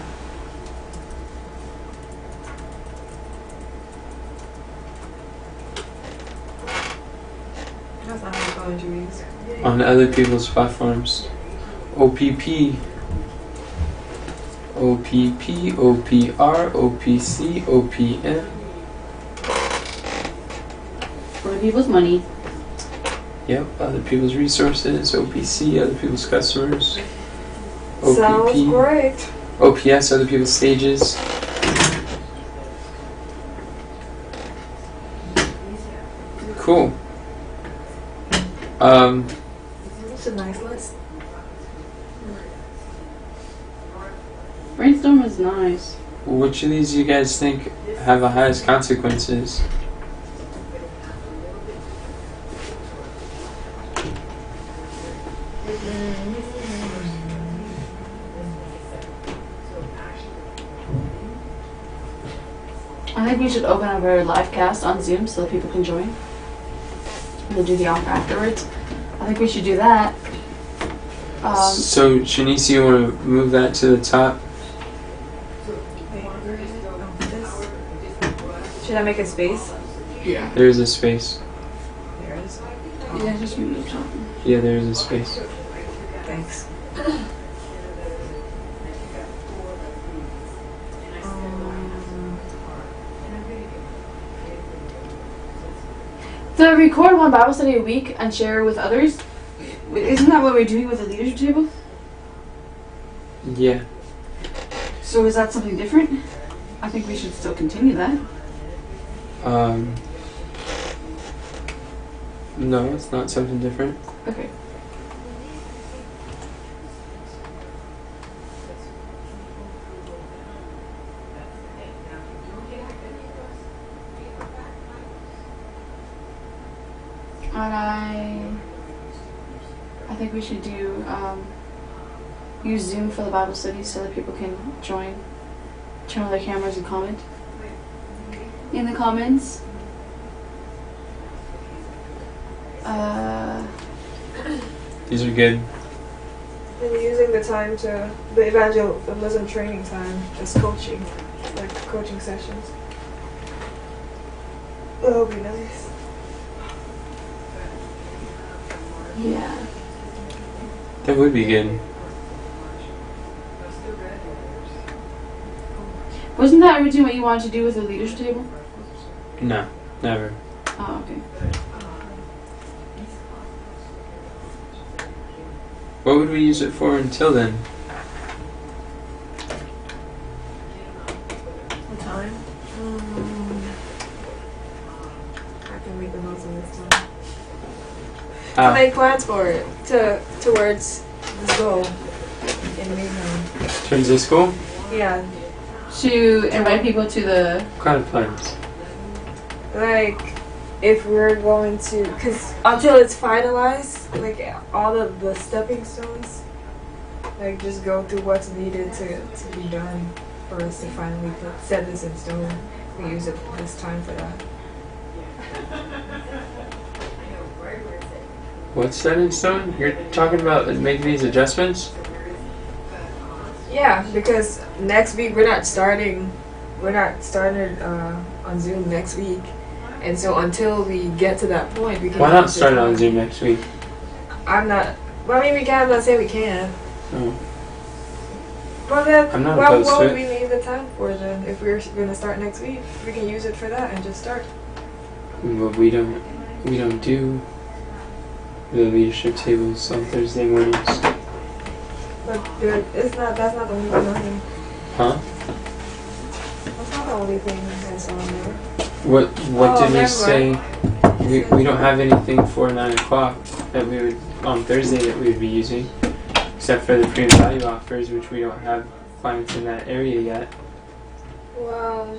That's not how you call interviews. On other people's platforms. OPP. OPP, OPR, OPC, OPM. For people's money. Yep, other people's resources, OPC, other people's customers. Sounds OPP, great. OPS, other people's stages. Cool. It's a nice list. Brainstorm is nice. Which of these you guys think have the highest consequences? I think we should open up our live cast on Zoom so that people can join. We'll do the offer afterwards. I think we should do that. So, Shanice, you want to move that to the top? Should I make a space? Yeah. There's a space. There it is. Yeah, just move it top. Yeah, there's a space. Thanks. The record one Bible study a week and share with others. Isn't that what we're doing with the leadership table? Yeah. So is that something different? I think we should still continue that. No, it's not something different. Okay. And I think we should do use Zoom for the Bible study so that people can join, turn on their cameras and comment in the comments. These are good. And using the time to the evangelism training time as coaching, like coaching sessions. That would be nice. Yeah. That would be good. Wasn't that originally what you wanted to do with the leadership table? No, never. Oh, okay. What would we use it for until then? What time? I can make the most of this time. I make plans for it towards this goal in the meantime. Towards this goal? Yeah, To invite people to the... What kind of plans? like if we're going to, because until it's finalized, like all of the stepping stones, like just go through what's needed to be done for us to finally set this in stone. We use it this time for that. What's set in stone? You're talking about making these adjustments? Yeah, because next week we're not starting on Zoom next week, and so until we get to that point, we can. Why not start it on Zoom next week? I'm not. Well, I mean, we can. I'm not saying we can. Oh. Well, then, I'm not what opposed to would it. we need the time for then? If we're going to start next week, we can use it for that and just start. Well, we don't do the leadership tables on Thursday mornings. But it's not. That's not the only thing. Huh? That's not the only thing that's on there. What Oh, did we never say? We don't have anything for 9 o'clock that we would on Thursday that we would be using, except for the premium value offers, which we don't have clients in that area yet. Well,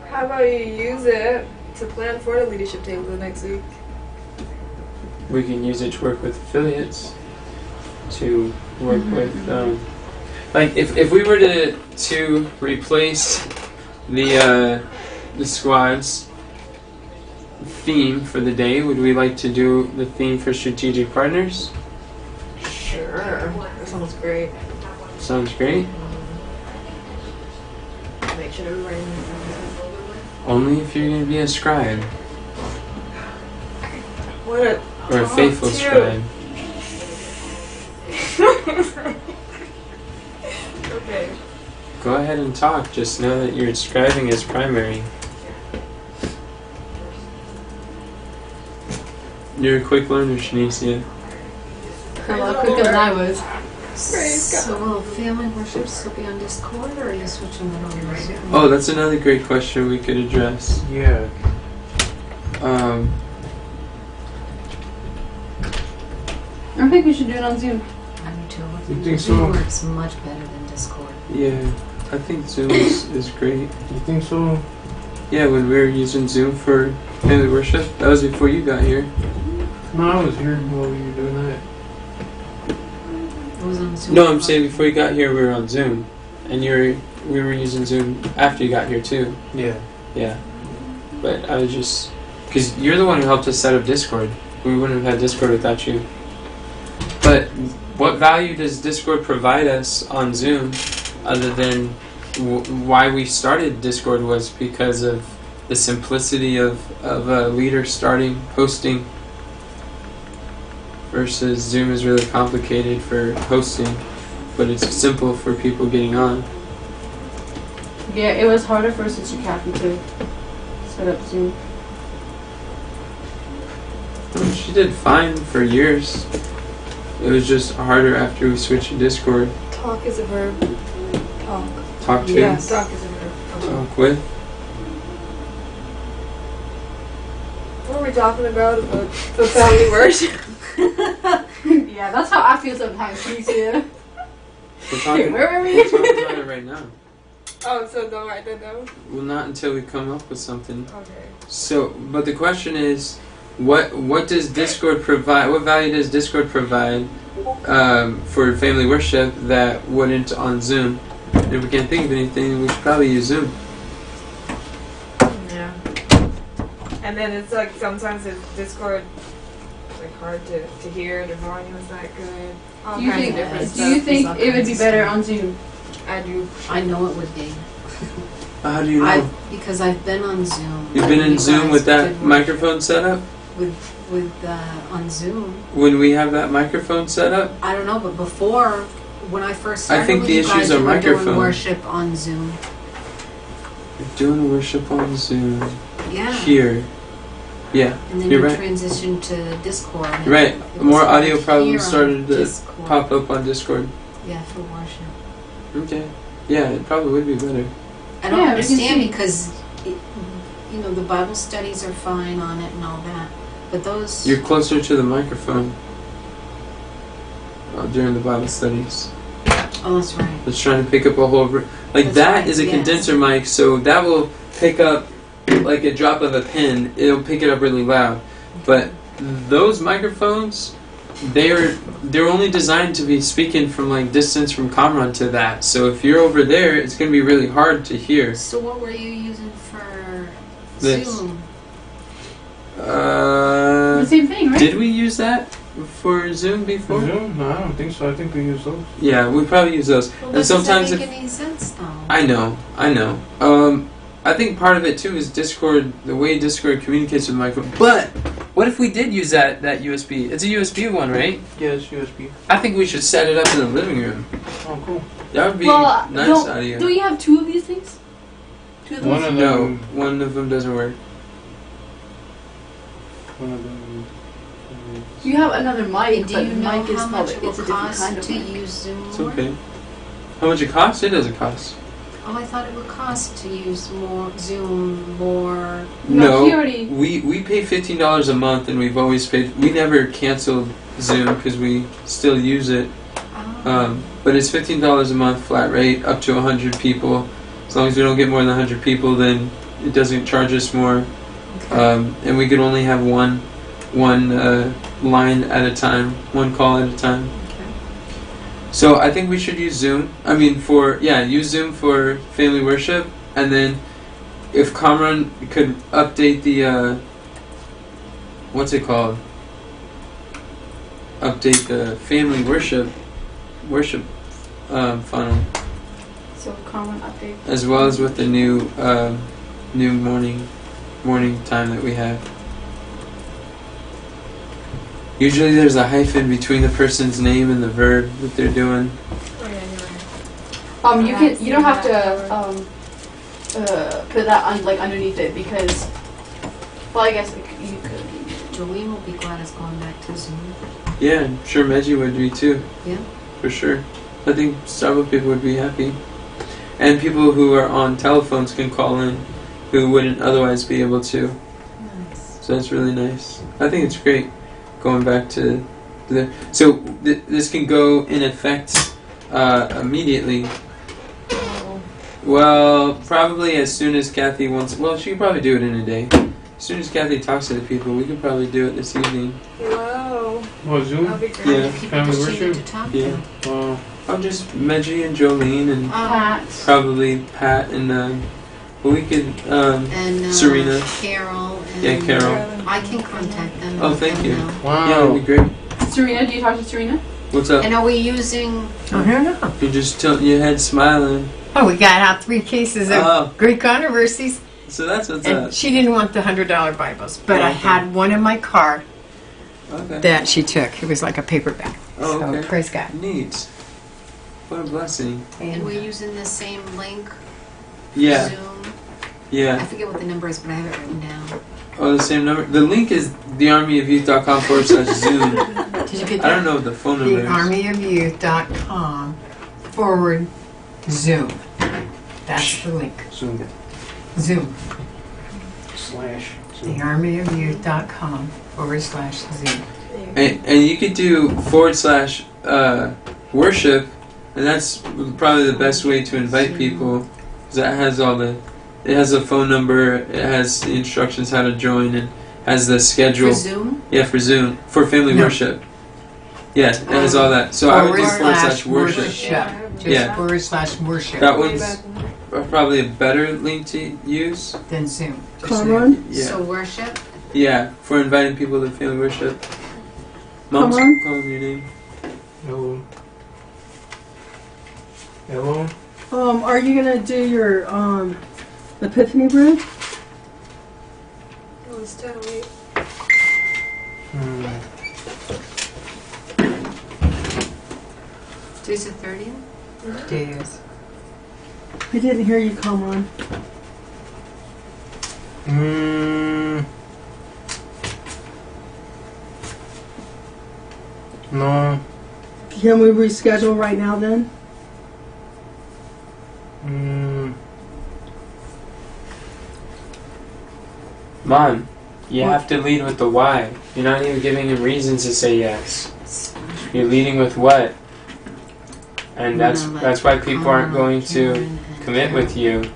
how about you use it to plan for the leadership table next week? We can use it to work with affiliates, to work with, like if we were to replace the squad's theme for the day, would we like to do the theme for strategic partners? Sure. That sounds great. Sounds great. Make sure everybody knows. Only if you're going to be a scribe What a or a faithful scribe. Okay. Go ahead and talk. Just know that your scribing is primary. You're a quick learner, Shanicia. A lot quicker than I was. So will family worship still be on Discord, or are you switching it on Zoom? Oh, that's another great question we could address. Yeah. I think we should do it on Zoom. I do too. You think Zoom so? works much better than Discord. Yeah, I think Zoom is great. You think so? Yeah, when we were using Zoom for family worship, that was before you got here. No, I was here while you were doing that. It was on Zoom. No, I'm saying before you got here, we were on Zoom, and we were using Zoom after you got here too. Yeah. Yeah, but I was just because you're the one who helped us set up Discord. We wouldn't have had Discord without you. But what value does Discord provide us on Zoom, other than why we started Discord was because of the simplicity of a leader starting hosting, versus Zoom is really complicated for hosting, but it's simple for people getting on. Yeah, it was harder for Sister Kathy to set up Zoom. She did fine for years. It was just harder after we switched to Discord. Talk is a verb. Talk. Talk to, Yes. Talk is a verb. talk with. What were we talking about? About the family worship? Yeah, that's how I feel sometimes. Me too. We're talking, Where were we? we're talking about it right now. Oh, so don't write that down? Well, not until we come up with something. Okay. So, but the question is, what does Discord provide? What value does Discord provide for family worship that wouldn't on Zoom? And if we can't think of anything, we should probably use Zoom. Yeah. And then it's like sometimes it's Discord, like hard to hear. The volume is not good. All Do you kinds think? of different Do stuff. you think it would be better on Zoom? I do. I know it would be. How do you know? Because I've been on Zoom. You've been in You Zoom guys with that did work microphone set up? on Zoom. When we have that microphone set up? I don't know, but before, when I first started I think with the you issues guys, are you were doing microphone. worship on Zoom. We're doing worship on Zoom. Yeah. Here. Yeah, And then you're you right. transitioned to Discord. and Right. it was More like audio here problems on started to Discord. pop up on Discord. Yeah, for worship. Okay. Yeah, it probably would be better. I don't Yeah, we can understand see- because, the Bible studies are fine on it and all that, but those. You're closer to the microphone during the Bible studies. Oh, that's right. It's trying to pick up a whole... Like That's that right, is a yes. condenser mic, so that will pick up like a drop of a pen. It'll pick it up really loud. But those microphones, they're only designed to be speaking from like distance from Kamran to that. So if you're over there, it's going to be really hard to hear. So what were you using for This. Zoom? The same thing, right? Did we use that for Zoom before? Zoom? No, I don't think so. I think we use those. Yeah, we probably use those. Well, And that sometimes doesn't if make any sense though. I know. I think part of it too is Discord, the way Discord communicates with microphone. But what if we did use that USB? It's a USB one, right? Yeah, it's USB. I think we should set it up in the living room. Oh, cool. That would be Well, nice don't audio. you have two of these things? Two of those? One of No, them. one of them doesn't work. One of them. You have another mic, Do but you the know mic is how much it will it's a different cost kind of to mic. use Zoom? It's more? okay. How much it costs? It doesn't cost. Oh, I thought it would cost to use more Zoom more. No, he already. we pay $15 a month, and we've always paid. We never canceled Zoom because we still use it. But it's $15 a month flat rate, up to 100 people. As long as we don't get more than 100 people, then it doesn't charge us more. And we could only have one line at a time, one call at a time. Okay. So I think we should use Zoom. Use Zoom for family worship, and then if Kamran could update the what's it called? Update the family worship funnel, So common update. as well as with the new morning time that we have. Usually there's a hyphen between the person's name and the verb that they're doing. Oh yeah, you're right. You don't have to put that on like underneath it because, well, I guess you could. Jolene will be glad it's going back to Zoom. Yeah, I'm sure Meggie would be too. Yeah. For sure. I think several people would be happy. And people who are on telephones can call in who wouldn't otherwise be able to. Nice. So that's really nice. I think it's great going back to This can go in effect immediately. Well, probably as soon as Kathy wants. Well, she can probably do it in a day. As soon as Kathy talks to the people, we could probably do it this evening. Whoa. What, Zoom? That'll be great. Yeah. Family Just worship? to talk Yeah. to. Oh, I'm just Medji and Jolene and Pat. probably Pat and we could And Serena. Carol. And Yeah, Carol. I can contact them. Oh, let thank them you. know. wow. Yeah, that'd be great. Serena, do you talk to Serena? What's up? And are we using? I don't know. You just tilt your head smiling. Oh, we got out 3 cases of Oh, Greek controversies, so that's what's and up. she didn't want the $100 Bibles, but I Okay. had one in my car Okay. that she took. It was like a paperback. Oh, So okay. praise God. Neat. What a blessing. And we're using the same link. Yeah, Zoom. I yeah. forget what the number is, but I have it written down. Oh, the same number. The link is thearmyofyouth.com/Zoom. Did you get I don't that? know what the phone number is. thearmyofyouth.com/Zoom. That's the link. Zoom. Zoom. Slash. Zoom. thearmyofyouth.com/Zoom. And you could do /worship, and that's probably the best way to invite people. 'Cause that has it has a phone number, it has the instructions how to join, and has the schedule. For Zoom? Yeah, for Zoom, for family No. worship. Yeah, it has all that. So I would do /worship. Just Yeah. /worship. That one's probably a better link to use. Then Zoom. Come on. Yeah, So worship? yeah, for inviting people to family worship. Come Mom's on. calling your name. Hello. Hello. Are you gonna do your Epiphany bread? Oh, it's 10:08. Today's the 30th? Days. I didn't hear you come on. No. Can we reschedule right now then? Mom, you have to lead with the why. You're not even giving him reasons to say yes. You're leading with what. And that's why people aren't going to commit with you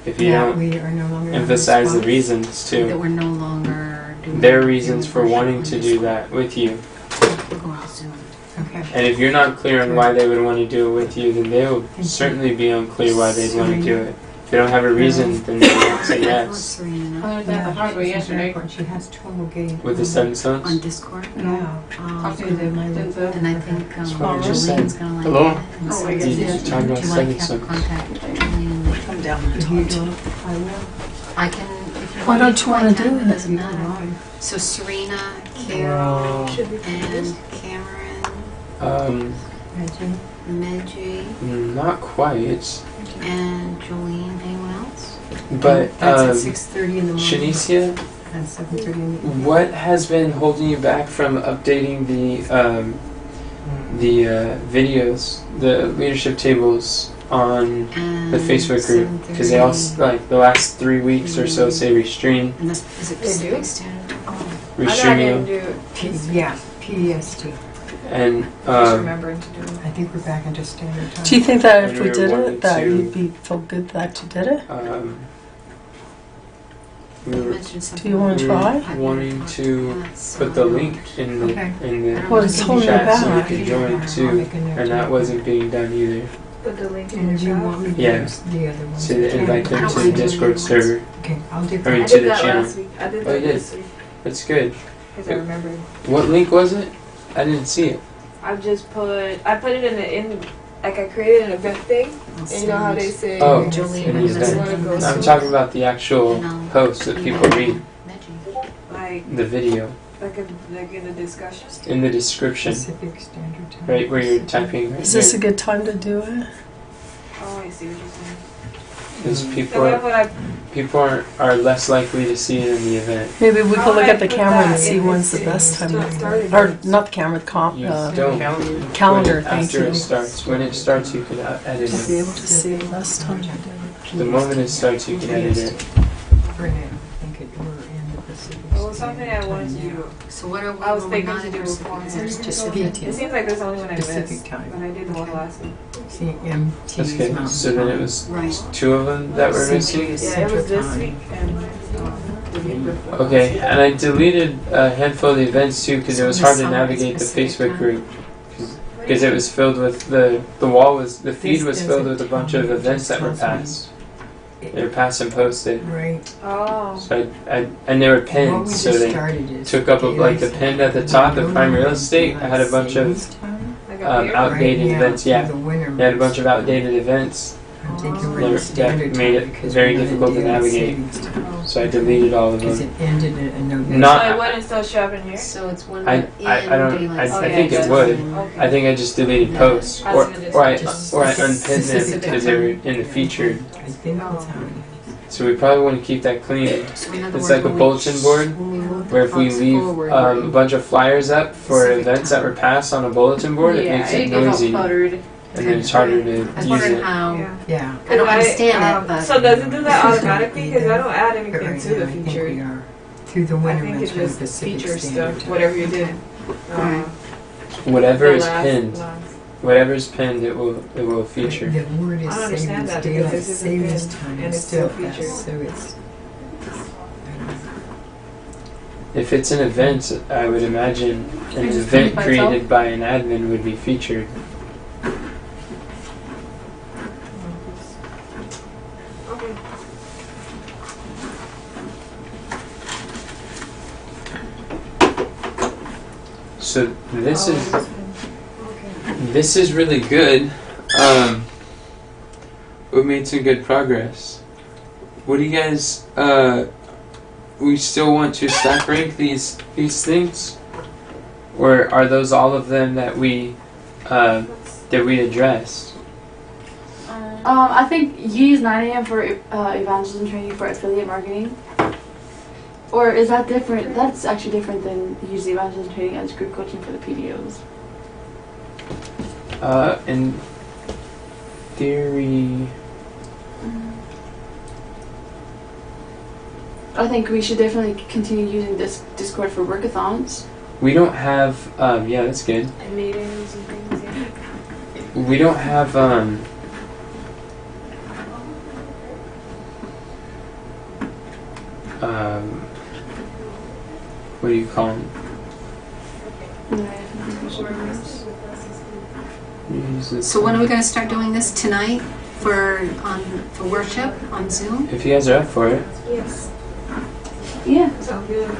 if you don't we are no longer emphasize the responsible. reasons That too. we're no longer doing Their reasons for worship wanting on to do Discord. that with you. We're going to Zoom. Okay. And if you're not clear on why they would want to do it with you, then they will certainly be unclear why they'd want to do it. If they don't have a reason, then they won't say Let yes. Serena know. I talked about yesterday. She has trouble getting With the 7 On sons? Discord. Yeah. Talk to them. And I think That's what I just Jolene's said. going to like Hello? it. And Oh, so I guess, You yeah. talking about do you like 7 have sons? contact with Jolene? Come down and If you talk to don't, them. I will. I can, if you Why want me don't to, you I wanna can. do It it? doesn't matter. So Serena, Carol, Should be and Cameron, Imagine. Medji, Not quite. and Jolene. Anyone else? But, That's at 6:30 in the morning. Shanicia, At 7:30 in the evening. what has been holding you back from updating the videos, the leadership tables on And the Facebook group? Because they all, like, the last 3 weeks or so say restream. And this is it They do? Pacific Standard? Oh, I know I Restreaming. didn't do it. Yeah, PDST. And, Just remembering to do it. I think we're back into standard time. Do you think that And if we we were did wanting it, that to- you'd be feel good that you did it? We you were mentioned something. Do you want to try? wanting to That's, put the link in the Okay. Well, it's holding chat it so back. you can join too, and that wasn't being done either. Put the link in And your you chat. want me to Yeah. use the other ones? So to invite I them don't to want the to do Discord it. server. Okay, I'll do I that. mean, I to did the that channel. last week. I did Oh, you that did? this week That's good. because I remembered. What link was it? I didn't see it. I put it in like I created an event thing. And you know how they say Oh, Jolene and he's and done. wanna go I'm to- talking about the actual post that people read, Medji. like the video, like in the discussion. in the description, Pacific Standard Time. right where you're typing right Is this a here. good time to do it? Oh, I see what you're saying. Because So then when I people are less likely to see it in the event. Maybe we How could look would I at the put camera and that see in when's the this best time to starting do it. Or point? not the camera, You don't. calendar, When- thank after you. it starts. When it starts, you can edit To be it. able to see the best time to do it. The moment it starts, you can edit it. Renee, I think it were in the It was something I wanted to do. So what are we? I was we're thinking not to do interested before. in specific It details. seems like there's only one I Specific missed, time. but I did the one Okay. last week. See, MT That's is good. Mountain So then it Time. was Right. 2 of them that were CT missing? is Yeah, it Central was this Time. week and the week before. Okay, and I deleted a handful of the events too because it So was the hard to summer navigate the specific Facebook time? group. Because it was filled with the feed This was filled with a doesn't bunch tell of me, it events just that were tells me. passed. They were passed and posted. Right. Oh. So and they were What we pinned, just so they started is took up like the daily pin at the top, the prime real estate. I had a bunch of savings time. Like a beer? outdated Right now, events. Yeah, through the winter they had a bunch months. of outdated events, I'm thinking Oh. we're in That standard made time it because very we're not in difficult to daily navigate. savings time. so I deleted all of Because them. it ended in November. Not- So it wouldn't still show up in here? So it's when I- we're in I don't- daylight I savings think it time. would. Okay. I think I just deleted posts, I was gonna just- or I Just unpinned them specific because they were in the featured. I think that's how it So we probably want to keep that clean. So in other It's words, like a when we- bulletin board, when we move the Where if we clocks leave forward, a bunch of flyers up for Specific events that time. were passed on a bulletin board, it yeah, makes it it gets noisy, all cluttered. and then it's harder to I was use wondering it. how. Yeah. Yeah. I don't understand it, but So does it do that automatically? Because I don't add But anything right to now, the I think feature. we are through the I winter think months it for the just Pacific feature Standard stuff, Time. whatever you did. Whatever The is last- pinned, last. whatever's pinned, it will feature. The word is I don't understand savings, that because daylight this is a savings pin, time and is it's still still featured. fast, so it's. If it's an event, I would imagine an It's just event pinned by itself? created by an admin would be featured. Okay. So this Oh, is this one. Okay. this is really good. We made some good progress. What do you guys? We still want to stack rank these things, or are those all of them that we addressed? I think use 9 a.m. for evangelism training for affiliate marketing. Or is that different? That's actually different than use the evangelism training as group coaching for the PDOs. In theory, I think we should definitely continue using this Discord for workathons. we don't have. Yeah, that's good. And meetings and things, yeah. We don't have. What do you call them? So when are we going to start doing this tonight for worship on Zoom? If you guys are up for it. Yes. Yeah. Sounds good.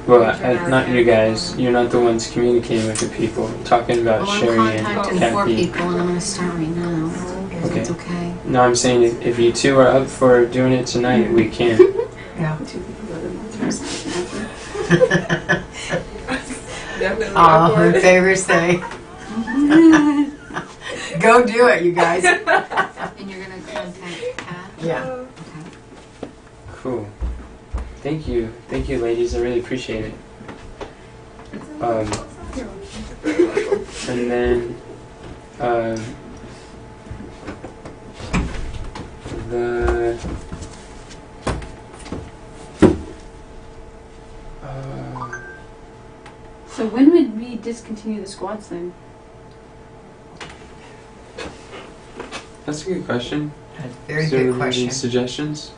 Well, not you guys. You're not the ones communicating with the people. I'm talking about Well, I'm Sherry and contacting 4 Kathy. people and I'm going to start right now. If Okay. it's okay. No, I'm saying if you two are up for doing it tonight, we can. Yeah. Definitely All in awkward. favor say. Go do it, you guys. And you're going to contact Pat? Yeah. Cool. Thank you, ladies. I really appreciate it. And then the So when would we discontinue the squads then? that's a good question. That's a very Is there good any question. suggestions?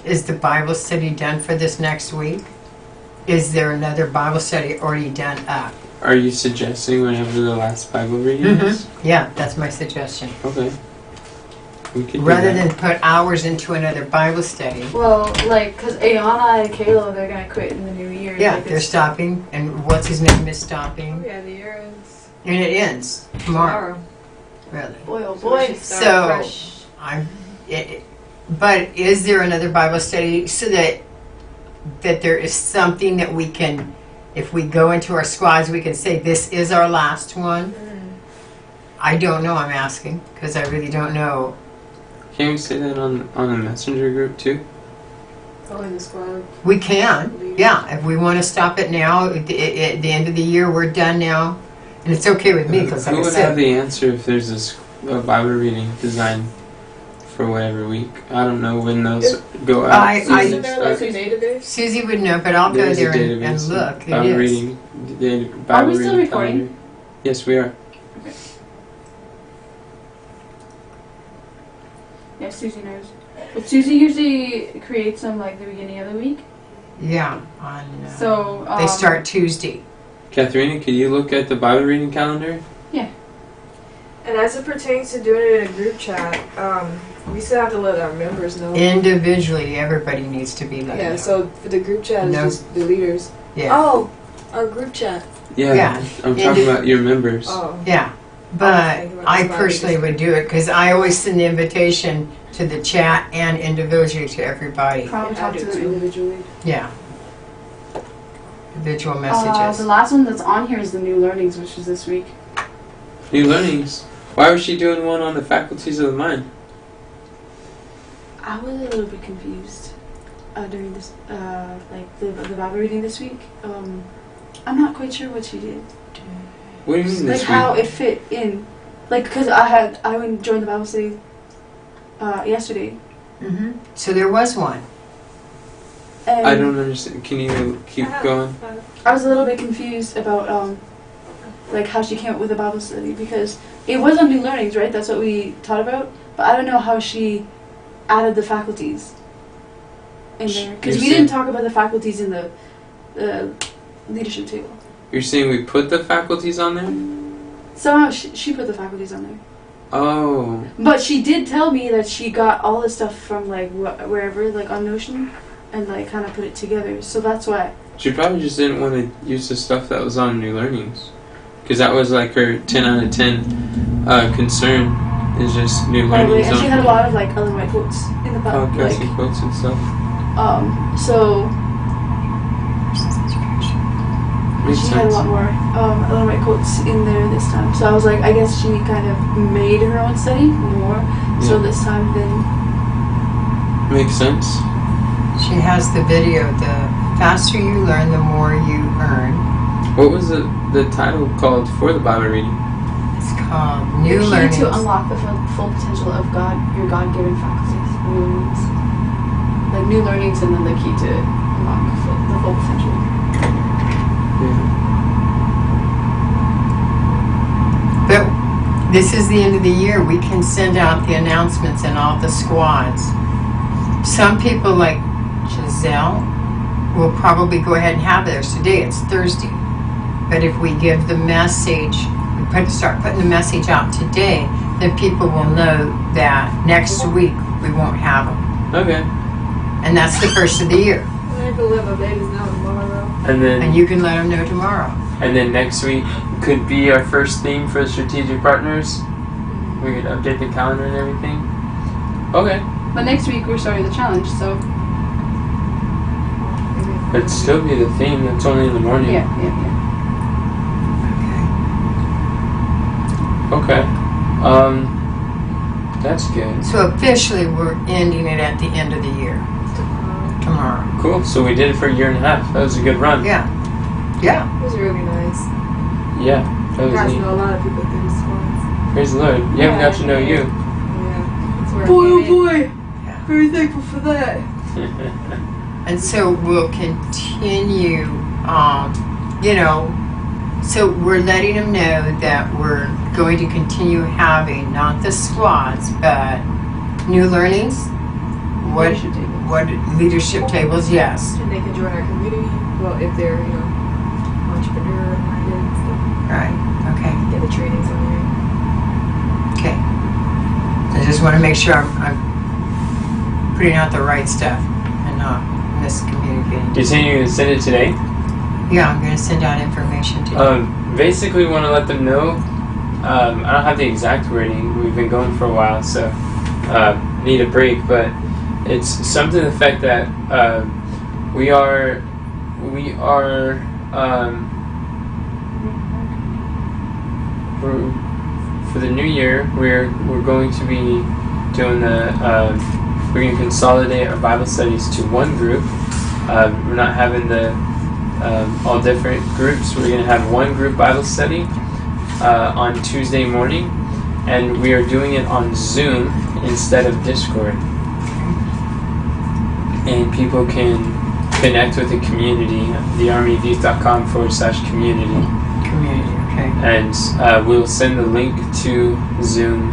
Is the Bible study done for this next week? Is there another Bible study already done up? Are you suggesting whenever the last Bible reading is? Yeah, that's my suggestion. Okay. We could do Rather that. than put hours into another Bible study. Well, like, because Ayana and Kayla, they're going to quit in the new year. Yeah, Like, they're it's- stopping, and what's his name is stopping, Yeah, the year ends and it ends tomorrow. tomorrow. Really? Boy, oh So we boy. should start So, fresh. But is there another Bible study so that there is something that we can, if we go into our squads, we can say this is our last one? I don't know. I'm asking because I really don't know. Can we say that on the messenger group too? Oh, in the squad. We can, yeah. If we want to stop it now, at the end of the year, we're done now, and it's okay with me because, like Who I would have said, the answer if there's a Bible reading designed for whatever week. I don't know when those go out. Isn't there like a database? Susie would know, but I'll go There's a there and database. look. It Bible is. reading. The Bible Are we still reading recording? calendar. Yes, we are. Yeah, Susie knows. But Susie usually creates them like the beginning of the week. Yeah. On. So They start Tuesday. Katharina, can you look at the Bible reading calendar? And as it pertains to doing it in a group chat, we still have to let our members know. Individually, everybody needs to be let Yeah, know. so for the group chat, it's No. just the leaders. Yeah. Oh, a group chat. Yeah. Yeah. I'm talking about your members. Oh. Yeah. But think about I this personally would do it because I always send the invitation to the chat and individually to everybody. probably I talk do to them too. individually. Yeah. Individual messages. The last one that's on here is the new learnings, which is this week. New learnings. Why was she doing one on the faculties of the mind? I was a little bit confused during this, like the Bible reading this week. I'm not quite sure what she did. What do you mean Like this how week? it fit in, like because I went and joined the Bible study yesterday. Hmm. So there was one. And I don't understand. Can you keep going? I was a little bit confused about like how she came up with the Bible study because it was on New Learnings, right? That's what we taught about. But I don't know how she added the faculties in there because You're we saying- didn't talk about the faculties in the leadership table. You're saying we put the faculties on there? Somehow she put the faculties on there. Oh. But she did tell me that she got all this stuff from like wherever, like on Notion, and like kind of put it together. So that's why. She probably just didn't want to use the stuff that was on New Learnings. Because that was like her 10 out of 10 concern, is just New Probably, Learnings. and she had a lot of like Ellen White quotes in the Bible. Podcast Like, quotes and stuff. so Makes she had a sense. lot more Ellen White quotes in there this time. So I was like, I guess she kind of made her own study more. So Yeah. this time then. Makes sense. She has the video. The faster you learn, the more you earn. What was the title called for the Bible reading? It's called New Your key Learnings. to unlock the full potential of God, your God-given faculties. New learnings. Like new learnings, and then the key to unlock the full potential. Yeah. But this is the end of the year. We can send out the announcements in all the squads. Some people like Giselle will probably go ahead and have theirs today. It's Thursday. But if we give the message, start putting the message out today, then people will know that next week we won't have them. Okay. And that's the first of the year. I can let my babies know tomorrow. And then And you can let them know tomorrow. next week could be our first theme for strategic partners. We could update the calendar and everything. Okay. But next week we're starting the challenge, so It'd still be the theme. It's only in the morning. yeah. Okay. That's good. So officially we're ending it at the end of the year. Tomorrow. Cool. So we did it for a year and a half. That was a good run. Yeah. Yeah. It was really nice. Yeah. That I was got to neat. know a lot of people through the squads. Praise the Lord. You haven't got to know you. Yeah. That's where I Boy, oh came in. boy! Very thankful for that. And so we'll continue, so we're letting them know that we're going to continue having not the squads, but new learnings. Leadership table. What leadership tables? Yes. And they can join our community. Well, if they're, entrepreneur minded and stuff. Right. Okay. Get the trainings on there. Okay. I just want to make sure I'm putting out the right stuff and not miscommunicating. Do you think you're going to send it today? Yeah, I'm going to send out information to you. Basically, we want to let them know. I don't have the exact wording. We've been going for a while, so need a break. But it's something to the effect that we are for the new year. We're going to be doing we're going to consolidate our Bible studies to one group. We're not having the all different groups. We're going to have one group Bible study on Tuesday morning, and we are doing it on Zoom instead of Discord. And people can connect with the community, thearmyofyouth.com/community. Community, okay. And we'll send the link to Zoom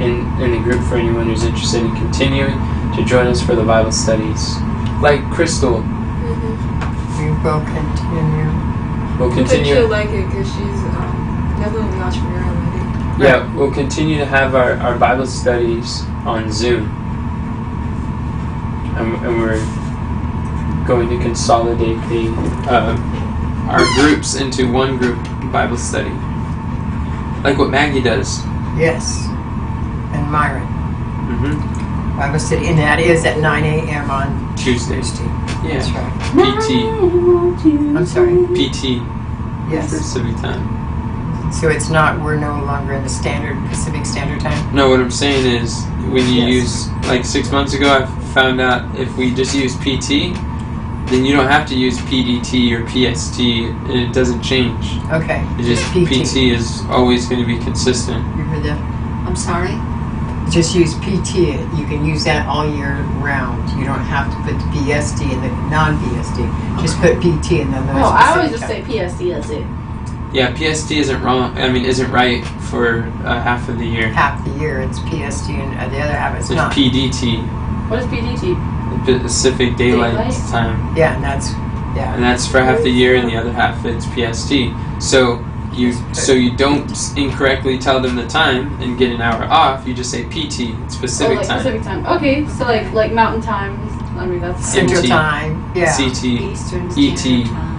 in the group for anyone who's interested in continuing to join us for the Bible studies. Like Crystal, We will continue. we'll I think continue. she'll like it because she's definitely entrepreneurial lady. Yeah, we'll continue to have our Bible studies on Zoom. And we're going to consolidate our groups into one group Bible study. Like what Maggie does. Yes. And Myron. Mm-hmm. Bible study. And that is at 9 a.m. on Tuesdays. Tuesday. That's Yeah. right. PT. I'm sorry. PT. Yes. Pacific time. So it's not, we're no longer in the standard Pacific Standard Time? No, what I'm saying is when you Yes. use, like 6 months ago, I found out if we just use PT, then you don't have to use PDT or PST, and it doesn't change. Okay. It just PT is always going to be consistent. You heard that? I'm sorry? Just use PT. You can use that all year round. You don't have to put the BSD and the non-BSD. Just put PT and then those. No, at the I same always just time. say PSD. That's it. Yeah, PST isn't wrong. I mean, isn't right for half of the year. Half the year it's PSD and the other half it's It's not. PDT, What is PDT? Pacific Daylight Daylight? Time, Yeah, and that's, yeah. and that's for half the year, and the other half it's PST. So you don't incorrectly tell them the time and get an hour off. You just say PT. It's Pacific time. Pacific time. Okay, so like Mountain Time. I mean that's Central MT. Time. Yeah. CT. Eastern ET. Standard Time.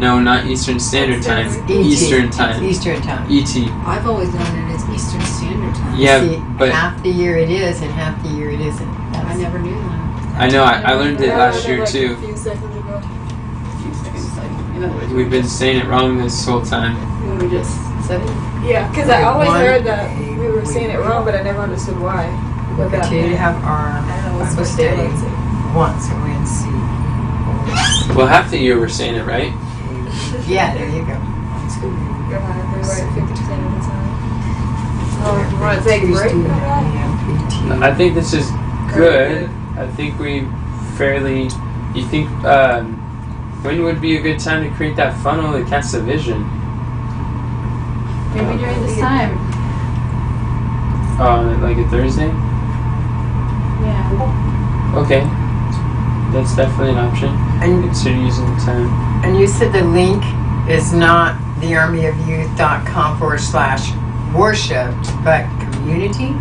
No, not Eastern Standard Time. ET. Eastern Time. Eastern Time. ET. I've always known it as Eastern Standard Time. Yeah, See, but half the year it is and half the year it isn't. I That's, never knew that. I know. I learned it last year like too. A few seconds ago. a few seconds. Like in other words, We've been saying it wrong this whole time. when we just said it. Yeah, because I always One heard that day we were saying it wrong, but I never understood why. we'll What that continue to meant. have our I don't know what's Bible supposed study to say. once a week and see. Well, half the year we're saying it right. Yeah, there you go. That's good. We're right 50% of the time. Oh, you want to take a break Tuesday, from that? 9 a.m. PT. I think this is good. I think we fairly. You think when would be a good time to create that funnel that casts a vision? Maybe during this time. Like a Thursday. Yeah. Okay, that's definitely an option. And Consider using the time. And you said the link is not thearmyofyouth.com/worship, but community?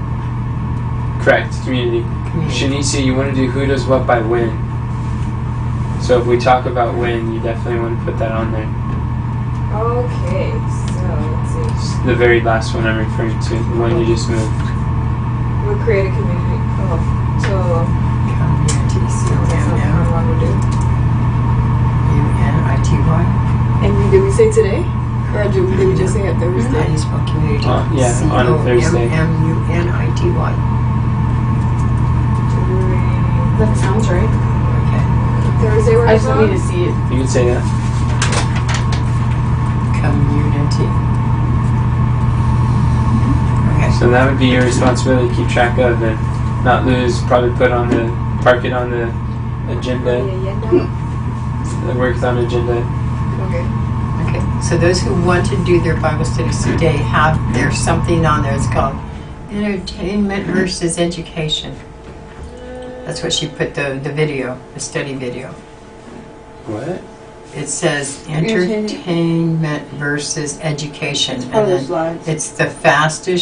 Correct. Community. Community. Shanicia, you want to do who does what by when. So if we talk about when, you definitely want to put that on there. Okay, so let's see. It's the very last one I'm referring to, the one you just moved. We'll create a community. Oh, so Community. that's something I want to do. C-O-M-M-U-N-I-T-Y. And did we say today? Or did we just say it How Thursday? do you spell community? Yeah, on a Thursday. C-O-M-M-U-N-I-T-Y. That sounds right. Okay. Thursday, we're I just need to on? see it. You can say that. Community. Okay. So that would be your responsibility to keep track of and not lose. Probably park it on the agenda, the workathon agenda. Okay. Okay. So those who want to do their Bible studies today there's something on there. It's called Entertainment versus Education. That's what she put the video, the study video. What? It says entertainment versus education. And then slides. it's the faster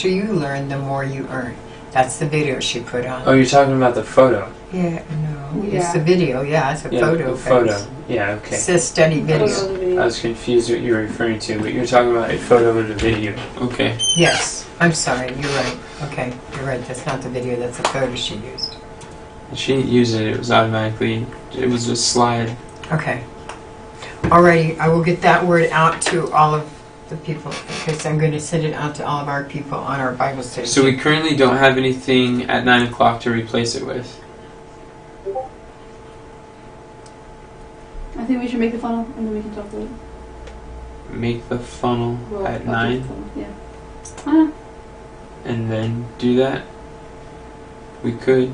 you learn, the more you earn. That's the video she put on. Oh, you're talking about the photo. Yeah, no. It's Yeah. the video, yeah, it's a Yeah, photo. the photo. It Yeah, okay. says study video. I was confused what you were referring to, but you're talking about a photo and a video. Okay. Yes, I'm sorry, you're right. Okay, you're right, that's not the video, that's a photo she used. She didn't use it. It was automatically. It was a slide. Okay. Alrighty, I will get that word out to all of the people because I'm going to send it out to all of our people on our Bible study. So we currently don't have anything at 9 o'clock to replace it with. I think we should make the funnel and then we can talk about it. Make the funnel Well, at I'll do 9. the funnel, Yeah. and then do that? We could.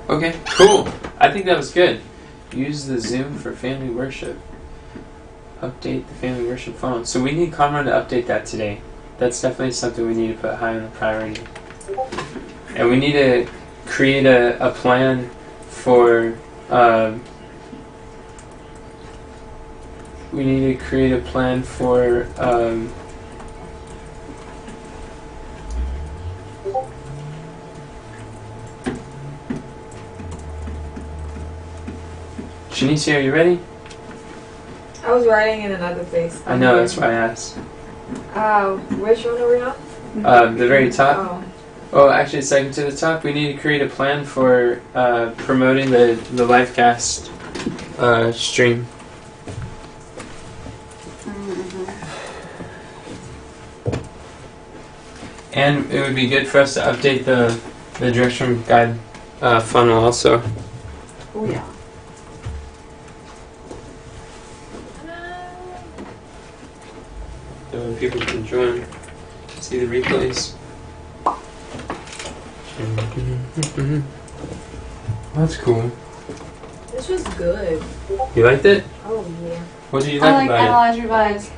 Okay, cool. I think that was good. Use the Zoom for family worship. Update the family worship phone. So we need Kamran to update that today. That's definitely something we need to put high on the priority. And we need to create a plan for Shanice, are you ready? I was writing in another place. I know, that's why I asked. Which one are we on? The very top. Oh. Oh, actually, second to the top, we need to create a plan for promoting the Livecast stream. And it would be good for us to update the direction guide funnel also. Oh yeah. So when people can join, see the replays. That's cool. This was good. You liked it? Oh yeah. What did you I like like about Analyze Revise.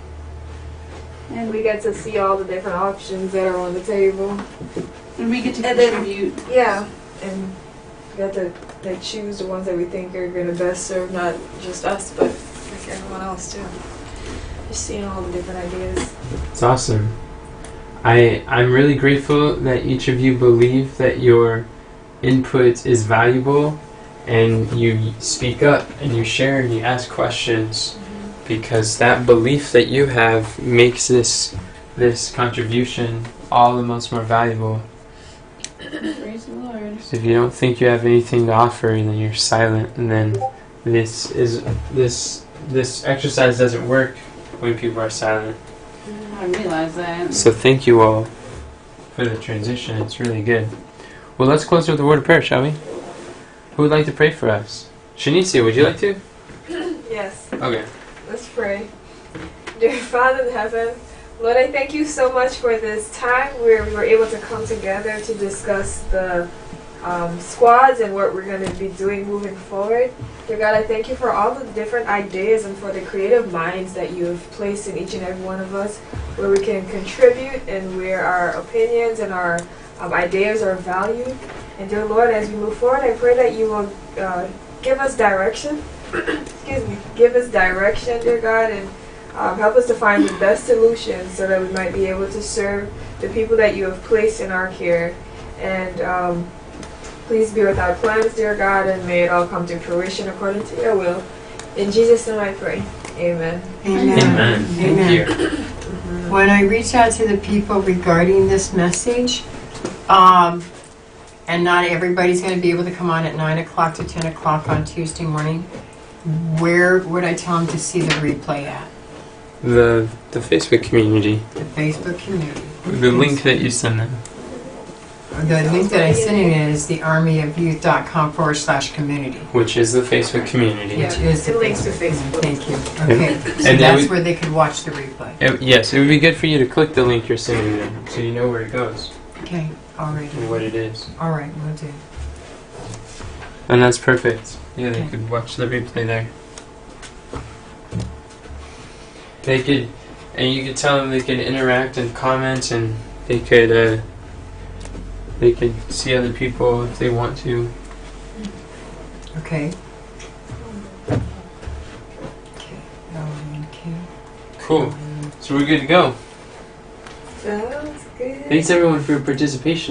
And we get to see all the different options that are on the table. And we get to And then- contribute. Yeah. And we get to like choose the ones that we think are gonna best serve not just us but like everyone else too. Just seeing all the different ideas. it? It's awesome. I'm really grateful that each of you believe that your input is valuable and you speak up and you share and you ask questions, because that belief that you have makes this contribution all the most more valuable. Praise the Lord. If you don't think you have anything to offer, then you're silent, and then this exercise doesn't work when people are silent. I realize that. So thank you all for the transition. It's really good. Well, let's close with a word of prayer, shall we? Who would like to pray for us? Shanicia, would you like to? Yes. Okay. Let's pray. Dear Father in heaven, Lord, I thank you so much for this time where we were able to come together to discuss the squads and what we're going to be doing moving forward. Dear God, I thank you for all the different ideas and for the creative minds that you have placed in each and every one of us, where we can contribute and where our opinions and our ideas are valued. And dear Lord, as we move forward, I pray that you will give us direction. Excuse me. Give us direction, dear God, and help us to find the best solutions so that we might be able to serve the people that you have placed in our care. And please be with our plans, dear God, and may it all come to fruition according to your will. In Jesus' name I pray. Amen. Amen. Amen. Thank Amen. you. When I reached out to the people regarding this message, and not everybody's going to be able to come on at 9 o'clock to 10 o'clock on Tuesday morning, where would I tell them to see the replay at? The Facebook community. The Facebook community. The link that you send them. The link that I sent in is thearmyofyouth.com/community. Which is the Facebook community. Which is the It links to Facebook. Facebook. Thank you. Okay, so And then that's we- where they could watch the replay. Yes, it would be good for you to click the link you're sending them so you know where it goes Okay, all right. and what it is. All right, we'll do. And that's perfect. Yeah, they Okay. could watch the replay there. They could, and you could tell them they could interact and comment, and they could see other people if they want to. Okay. Okay. Okay. Cool. So we're good to go. Sounds good. Thanks everyone for your participation.